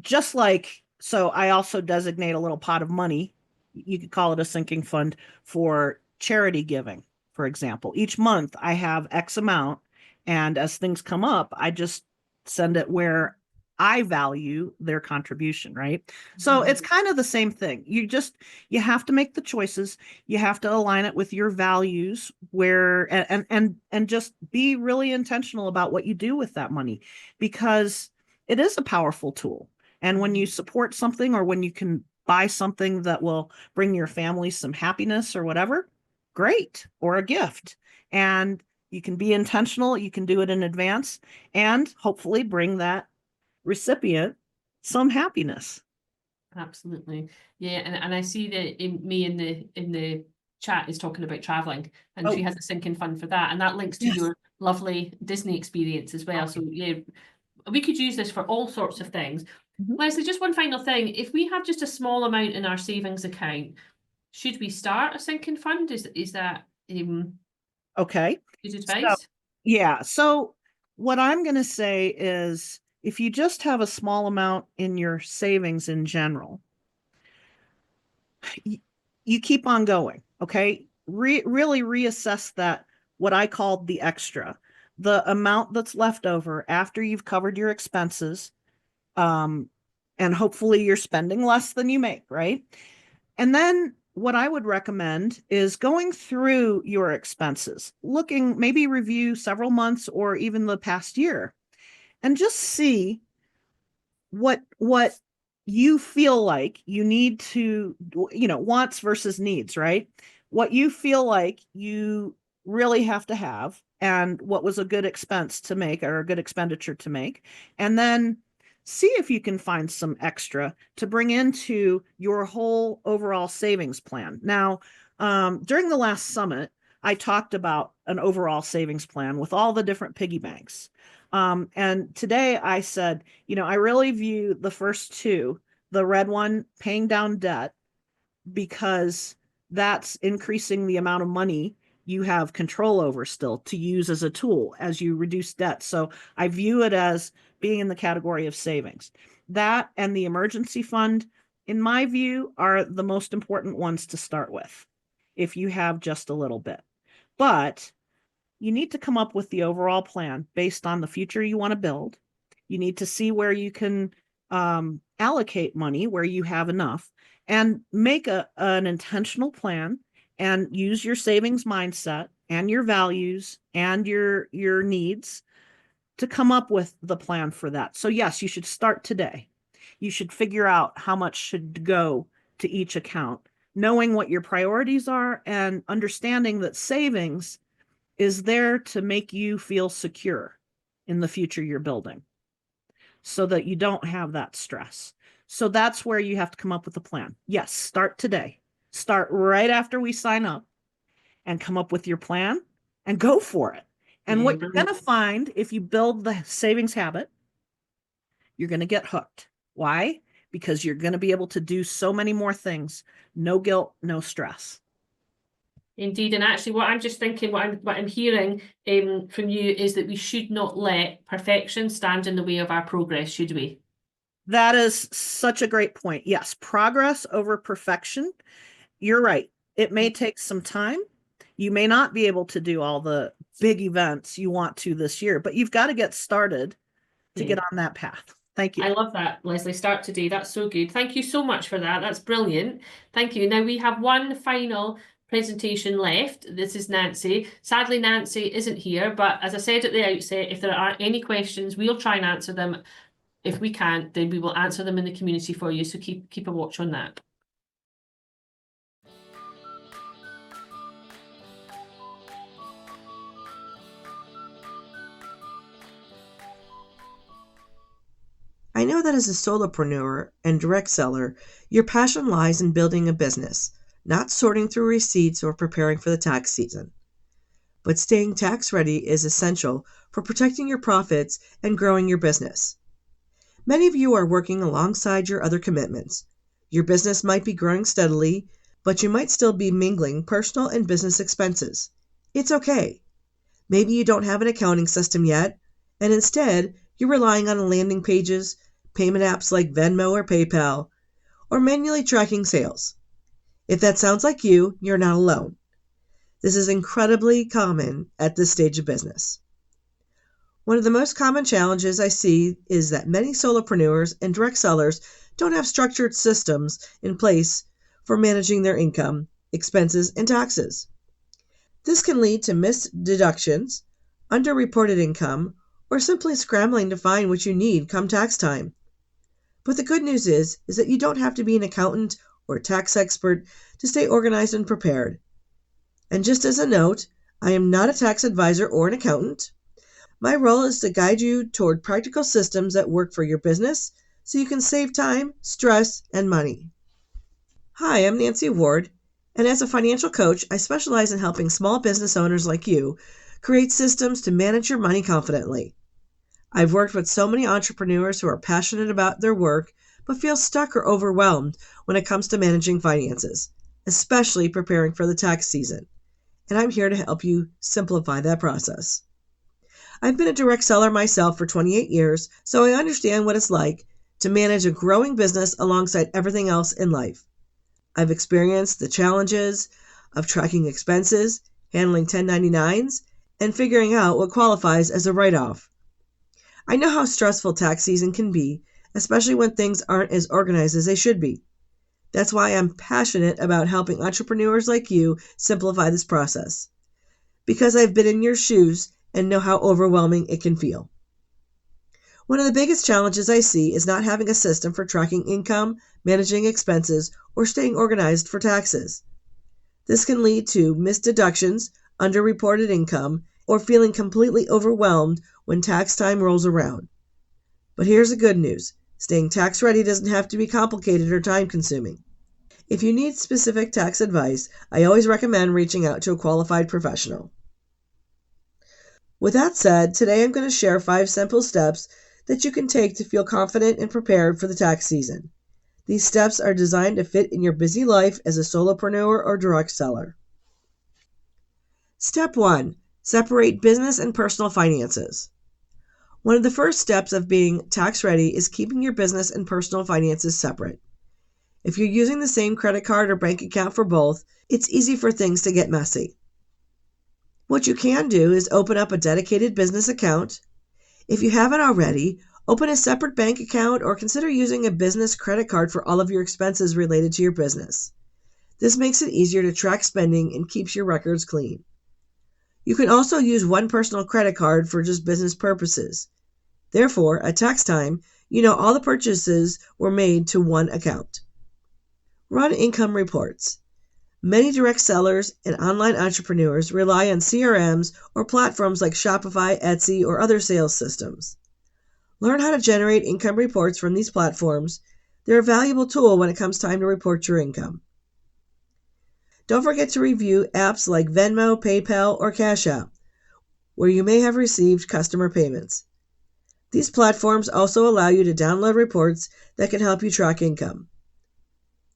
Just like, so I also designate a little pot of money. You could call it a sinking fund for charity giving, for example. Each month I have X amount, and as things come up, I just send it where I value their contribution, right? So it's kind of the same thing. You have to make the choices. You have to align it with your values and just be really intentional about what you do with that money, because it is a powerful tool. And when you support something, or when you can buy something that will bring your family some happiness or whatever, great, or a gift. And you can be intentional, you can do it in advance, and hopefully bring that recipient some happiness. Absolutely. Yeah, and I see that in the chat is talking about traveling, and she has a sinking fund for that, and that links to your lovely Disney experience as well. So yeah, we could use this for all sorts of things. Leslie, just one final thing. If we have just a small amount in our savings account, should we start a sinking fund? Is that Okay. Good So, advice. yeah. So what I'm going to say is if you just have a small amount in your savings in general, you keep on going. Okay. Really reassess that, what I called the extra, the amount that's left over after you've covered your expenses. And hopefully you're spending less than you make, right? And then what I would recommend is going through your expenses, looking, maybe review several months or even the past year, and just see what you feel like you need to, wants versus needs, right? What you feel like you really have to have, and what was a good expense to make or a good expenditure to make. And then see if you can find some extra to bring into your whole overall savings plan. Now, during the last summit, I talked about an overall savings plan with all the different piggy banks. And today I said, I really view the first two, the red one, paying down debt, because that's increasing the amount of money you have control over still to use as a tool as you reduce debt. So I view it as being in the category of savings. That and the emergency fund, in my view, are the most important ones to start with if you have just a little bit. But you need to come up with the overall plan based on the future you want to build. You need to see where you can allocate money, where you have enough, and make an intentional plan and use your savings mindset and your values and your needs to come up with the plan for that. So yes, you should start today. You should figure out how much should go to each account, knowing what your priorities are and understanding that savings is there to make you feel secure in the future you're building so that you don't have that stress. So that's where you have to come up with a plan. Yes, start today. Start right after we sign up and come up with your plan and go for it. And what you're going to find, if you build the savings habit, you're going to get hooked. Why? Because you're going to be able to do so many more things. No guilt, no stress. Indeed, and actually, what I'm just thinking, what I'm hearing from you is that we should not let perfection stand in the way of our progress, should we? That is such a great point. Yes, progress over perfection. You're right. It may take some time. You may not be able to do all the big events you want to this year, but you've got to get started to get on that path. Thank you. I love that, Leslie. Start today. That's so good. Thank you so much for that. That's brilliant. Thank you. Now we have one final presentation left. This is Nancy. Sadly, Nancy isn't here, but as I said at the outset, if there are any questions, we'll try and answer them. If we can't, then we will answer them in the community for you. So keep a watch on that. I know that as a solopreneur and direct seller, your passion lies in building a business, not sorting through receipts or preparing for the tax season. But staying tax ready is essential for protecting your profits and growing your business. Many of you are working alongside your other commitments. Your business might be growing steadily, but you might still be mingling personal and business expenses. It's okay. Maybe you don't have an accounting system yet, and instead you're relying on landing pages, payment apps like Venmo or PayPal, or manually tracking sales. If that sounds like you, you're not alone. This is incredibly common at this stage of business. One of the most common challenges I see is that many solopreneurs and direct sellers don't have structured systems in place for managing their income, expenses, and taxes. This can lead to missed deductions, underreported income, or simply scrambling to find what you need come tax time. But the good news is that you don't have to be an accountant or tax expert to stay organized and prepared. And just as a note, I am not a tax advisor or an accountant. My role is to guide you toward practical systems that work for your business so you can save time, stress, and money. Hi, I'm Nancy Ward, and as a financial coach, I specialize in helping small business owners like you create systems to manage your money confidently. I've worked with so many entrepreneurs who are passionate about their work but feel stuck or overwhelmed when it comes to managing finances, especially preparing for the tax season. and I'm here to help you simplify that process. I've been a direct seller myself for 28 years, so I understand what it's like to manage a growing business alongside everything else in life. I've experienced the challenges of tracking expenses, handling 1099s, and figuring out what qualifies as a write-off. I know how stressful tax season can be, especially when things aren't as organized as they should be. That's why I'm passionate about helping entrepreneurs like you simplify this process, because I've been in your shoes and know how overwhelming it can feel. One of the biggest challenges I see is not having a system for tracking income, managing expenses, or staying organized for taxes. This can lead to missed deductions, underreported income, or feeling completely overwhelmed when tax time rolls around. But here's the good news. Staying tax ready doesn't have to be complicated or time consuming. If you need specific tax advice, I always recommend reaching out to a qualified professional. With that said, today I'm going to share 5 simple steps that you can take to feel confident and prepared for the tax season. These steps are designed to fit in your busy life as a solopreneur or direct seller. Step 1. Separate business and personal finances. One of the first steps of being tax ready is keeping your business and personal finances separate. If you're using the same credit card or bank account for both, it's easy for things to get messy. What you can do is open up a dedicated business account. If you haven't already, open a separate bank account or consider using a business credit card for all of your expenses related to your business. This makes it easier to track spending and keeps your records clean. You can also use one personal credit card for just business purposes. Therefore, at tax time, you know all the purchases were made to one account. Run income reports. Many direct sellers and online entrepreneurs rely on CRMs or platforms like Shopify, Etsy, or other sales systems. Learn how to generate income reports from these platforms. They're a valuable tool when it comes time to report your income. Don't forget to review apps like Venmo, PayPal, or Cash App, where you may have received customer payments. These platforms also allow you to download reports that can help you track income.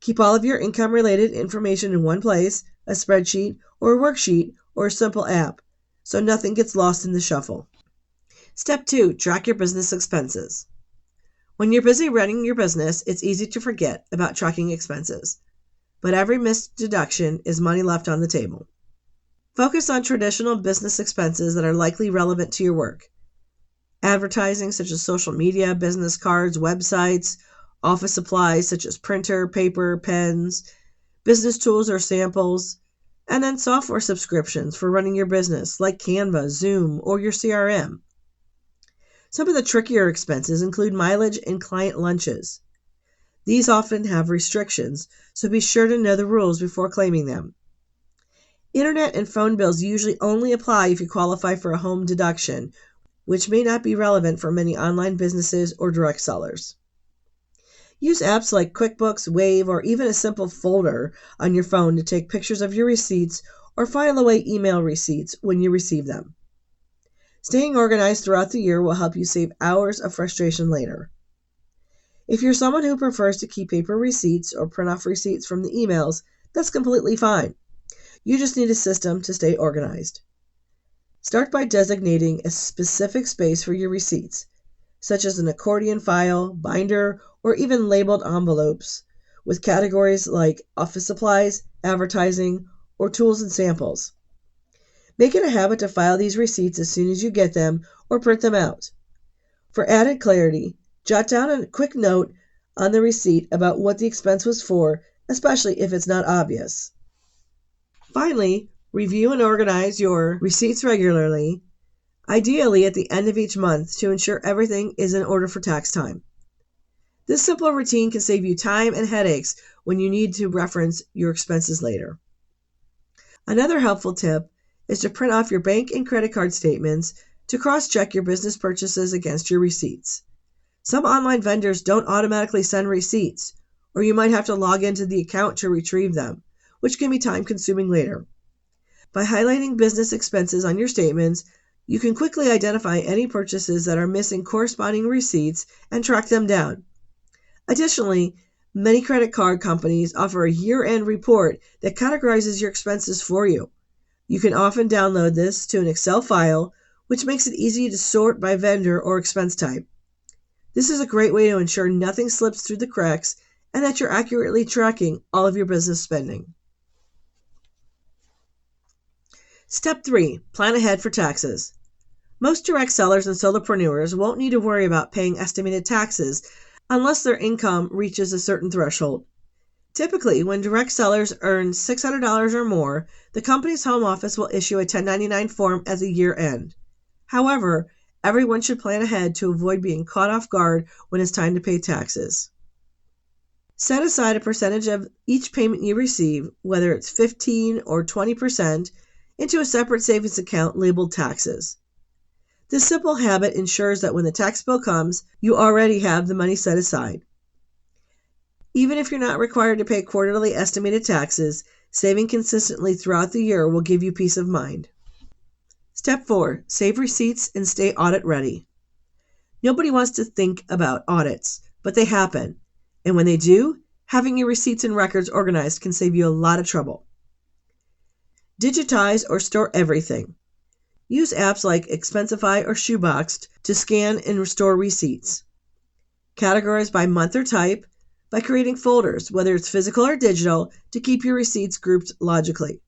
Keep all of your income-related information in one place, a spreadsheet, or a worksheet, or a simple app, so nothing gets lost in the shuffle. Step 2. Track your business expenses. When you're busy running your business, it's easy to forget about tracking expenses, but every missed deduction is money left on the table. Focus on traditional business expenses that are likely relevant to your work. Advertising such as social media, business cards, websites, office supplies such as printer, paper, pens, business tools or samples, and then software subscriptions for running your business like Canva, Zoom, or your CRM. Some of the trickier expenses include mileage and client lunches. These often have restrictions, so be sure to know the rules before claiming them. Internet and phone bills usually only apply if you qualify for a home deduction, which may not be relevant for many online businesses or direct sellers. Use apps like QuickBooks, Wave, or even a simple folder on your phone to take pictures of your receipts or file away email receipts when you receive them. Staying organized throughout the year will help you save hours of frustration later. If you're someone who prefers to keep paper receipts or print off receipts from the emails, that's completely fine. You just need a system to stay organized. Start by designating a specific space for your receipts, such as an accordion file, binder, or even labeled envelopes with categories like office supplies, advertising, or tools and samples. Make it a habit to file these receipts as soon as you get them or print them out. For added clarity, jot down a quick note on the receipt about what the expense was for, especially if it's not obvious. Finally, review and organize your receipts regularly, ideally at the end of each month, to ensure everything is in order for tax time. This simple routine can save you time and headaches when you need to reference your expenses later. Another helpful tip is to print off your bank and credit card statements to cross-check your business purchases against your receipts. Some online vendors don't automatically send receipts, or you might have to log into the account to retrieve them, which can be time-consuming later. By highlighting business expenses on your statements, you can quickly identify any purchases that are missing corresponding receipts and track them down. Additionally, many credit card companies offer a year-end report that categorizes your expenses for you. You can often download this to an Excel file, which makes it easy to sort by vendor or expense type. This is a great way to ensure nothing slips through the cracks and that you're accurately tracking all of your business spending. Step 3. Plan ahead for taxes. Most direct sellers and solopreneurs won't need to worry about paying estimated taxes unless their income reaches a certain threshold. Typically, when direct sellers earn $600 or more, the company's home office will issue a 1099 form at the year end. However, everyone should plan ahead to avoid being caught off guard when it's time to pay taxes. Set aside a percentage of each payment you receive, whether it's 15 or 20%, into a separate savings account labeled taxes. This simple habit ensures that when the tax bill comes, you already have the money set aside. Even if you're not required to pay quarterly estimated taxes, saving consistently throughout the year will give you peace of mind. Step 4. Save receipts and stay audit ready. Nobody wants to think about audits, but they happen. And when they do, having your receipts and records organized can save you a lot of trouble. Digitize or store everything. Use apps like Expensify or Shoeboxed to scan and restore receipts. Categorize by month or type by creating folders, whether it's physical or digital, to keep your receipts grouped logically.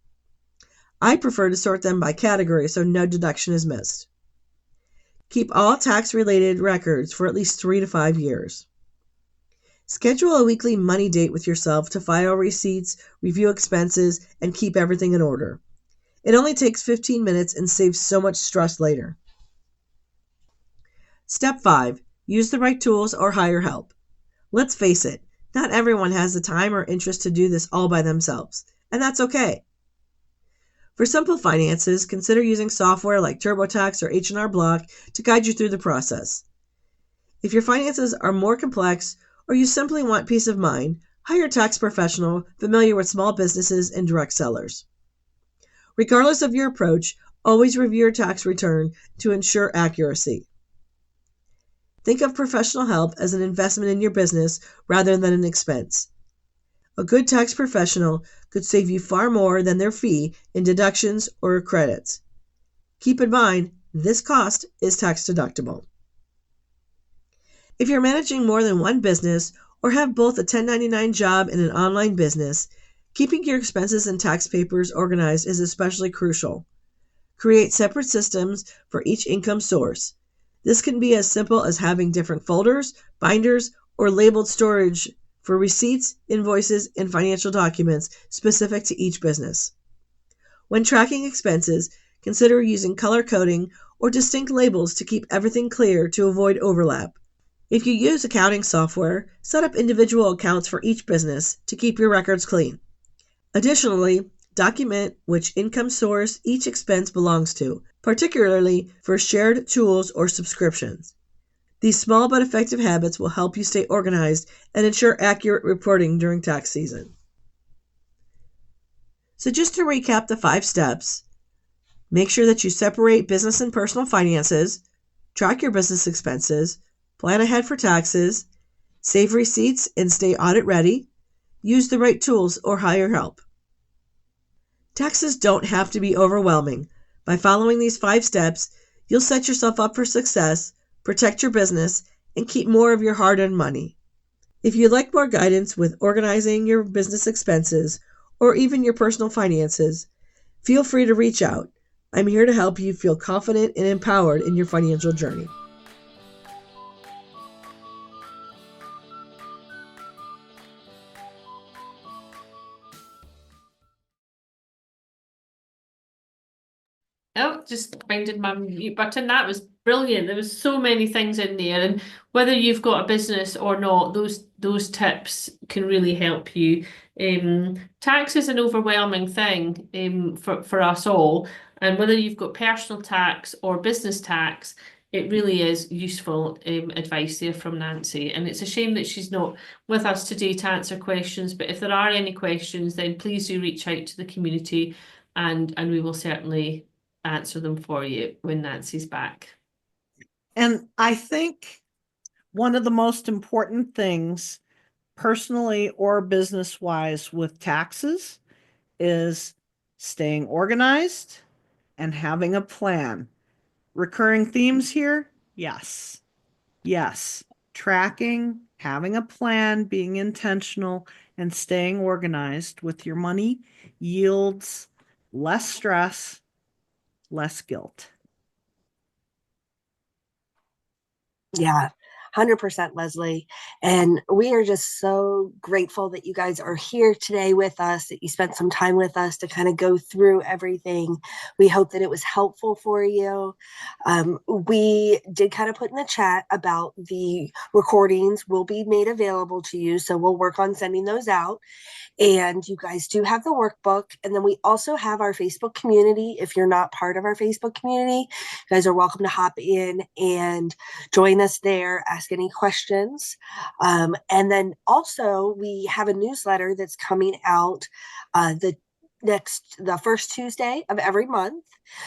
I prefer to sort them by category so no deduction is missed. Keep all tax-related records for at least 3 to 5 years. Schedule a weekly money date with yourself to file receipts, review expenses, and keep everything in order. It only takes 15 minutes and saves so much stress later. Step 5. Use the right tools or hire help. Let's face it, not everyone has the time or interest to do this all by themselves, and that's okay. For simple finances, consider using software like TurboTax or H&R Block to guide you through the process. If your finances are more complex or you simply want peace of mind, hire a tax professional familiar with small businesses and direct sellers. Regardless of your approach, always review your tax return to ensure accuracy. Think of professional help as an investment in your business rather than an expense. A good tax professional could save you far more than their fee in deductions or credits. Keep in mind, this cost is tax deductible. If you're managing more than one business or have both a 1099 job and an online business, keeping your expenses and tax papers organized is especially crucial. Create separate systems for each income source. This can be as simple as having different folders, binders, or labeled storage for receipts, invoices, and financial documents specific to each business. When tracking expenses, consider using color coding or distinct labels to keep everything clear to avoid overlap. If you use accounting software, set up individual accounts for each business to keep your records clean. Additionally, document which income source each expense belongs to, particularly for shared tools or subscriptions. These small but effective habits will help you stay organized and ensure accurate reporting during tax season. So just to recap the 5 steps, make sure that you separate business and personal finances, track your business expenses, plan ahead for taxes, save receipts and stay audit ready, use the right tools or hire help. Taxes don't have to be overwhelming. By following these 5 steps, you'll set yourself up for success, protect your business, and keep more of your hard-earned money. If you'd like more guidance with organizing your business expenses or even your personal finances, feel free to reach out. I'm here to help you feel confident and empowered in your financial journey. Oh, just finding my mute button. That was brilliant. There was so many things in there, and whether you've got a business or not, those tips can really help you. Tax is an overwhelming thing for us all, and whether you've got personal tax or business tax, it really is useful advice there from Nancy. And it's a shame that she's not with us today to answer questions. But if there are any questions, then please do reach out to the community, and we will certainly answer them for you when Nancy's back. And I think one of the most important things, personally or business-wise, with taxes is staying organized, and having a plan. Recurring themes here? Yes. Yes. Tracking, having a plan, being intentional, and staying organized with your money yields less stress, less guilt. Yeah, 100% Leslie. And we are just so grateful that you guys are here today with us, that you spent some time with us to kind of go through everything. We hope that it was helpful for you. We did kind of put in the chat about the recordings will be made available to you. So we'll work on sending those out. And you guys do have the workbook. And then we also have our Facebook community. If you're not part of our Facebook community, you guys are welcome to hop in and join us there, ask any questions. And then also, we have a newsletter that's coming out the first Tuesday of every month.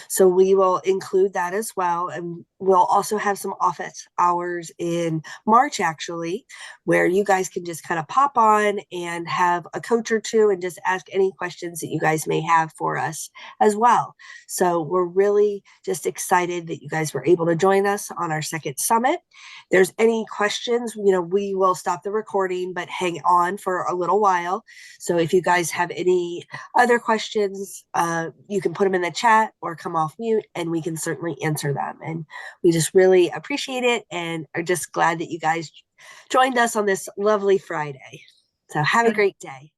So we will include that as well. And we'll also have some office hours in March, actually, where you guys can just kind of pop on and have a coach or two and just ask any questions that you guys may have for us as well. So we're really just excited that you guys were able to join us on our second summit. If there's any questions, we will stop the recording, but hang on for a little while. So if you guys have any other questions, you can put them in the chat or come off mute and we can certainly answer them. And we just really appreciate it and are just glad that you guys joined us on this lovely Friday. So have a great day.